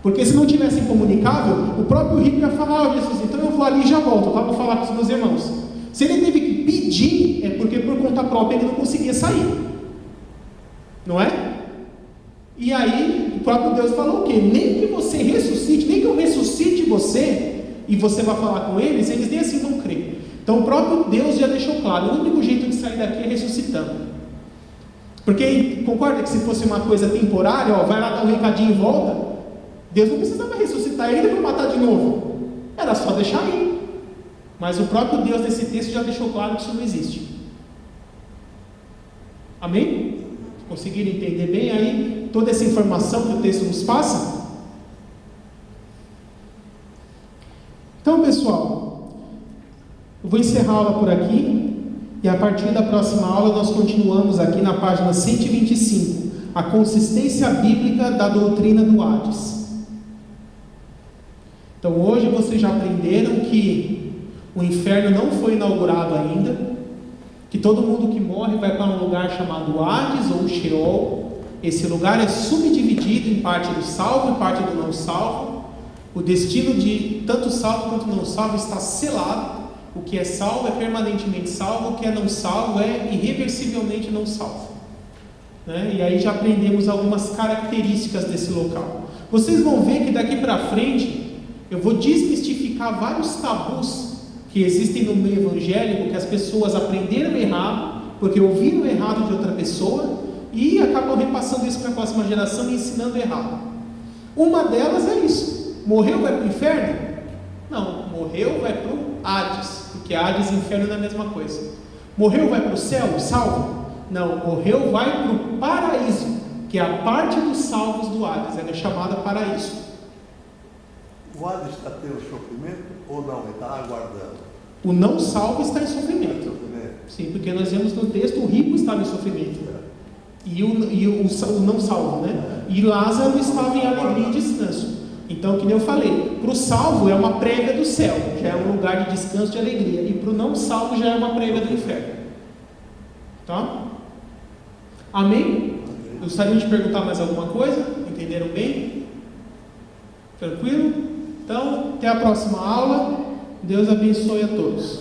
Porque se não tivesse incomunicável, o próprio rico ia falar: Jesus, então eu vou ali e já volto, tá? Vou falar com os meus irmãos. Se ele teve que pedir, é porque por conta própria ele não conseguia sair, não é? E aí o próprio Deus falou o quê? Nem que você ressuscite, nem que eu ressuscite você e você vai falar com eles nem assim vão crer. Então o próprio Deus já deixou claro: o único jeito de sair daqui é ressuscitando. Porque concorda que se fosse uma coisa temporária, vai lá dar um recadinho e volta, Deus não precisava ressuscitar ele para matar de novo, era só deixar ir. Mas o próprio Deus nesse texto já deixou claro que isso não existe. Amém? Conseguiram entender bem aí toda essa informação que o texto nos passa? Então, pessoal, eu vou encerrar a aula por aqui, e a partir da próxima aula nós continuamos aqui na página 125, a consistência bíblica da doutrina do Hades. Então hoje vocês já aprenderam que o inferno não foi inaugurado ainda, que todo mundo que morre vai para um lugar chamado Hades ou Sheol. Esse lugar é subdividido em parte do salvo e parte do não salvo. O destino de tanto salvo quanto não salvo está selado. O que é salvo é permanentemente salvo, o que é não salvo é irreversivelmente não salvo, né? E aí já aprendemos algumas características desse local. Vocês vão ver que daqui para frente eu vou desmistificar vários tabus que existem no meio evangélico, que as pessoas aprenderam errado, porque ouviram errado de outra pessoa e acabam repassando isso para a próxima geração e ensinando errado. Uma delas é isso: morreu, vai para o inferno? Não, morreu, vai para o Hades, porque Hades e inferno não é a mesma coisa. Morreu, vai para o céu, salvo? Não, morreu, vai para o paraíso, que é a parte dos salvos do Hades, ela é chamada paraíso. O Hades está tendo sofrimento ou não? Ele está aguardando? O não salvo está em sofrimento. Sim, porque nós vemos no texto: o rico estava em sofrimento, e o não salvo, né? E Lázaro estava em alegria e descanso. Então, que nem eu falei, para o salvo é uma prévia do céu, já é um lugar de descanso, de alegria, e para o não salvo já é uma prévia do inferno. Tá? Amém? Gostariam de perguntar mais alguma coisa? Entenderam bem? Tranquilo? Então, até a próxima aula. Deus abençoe a todos.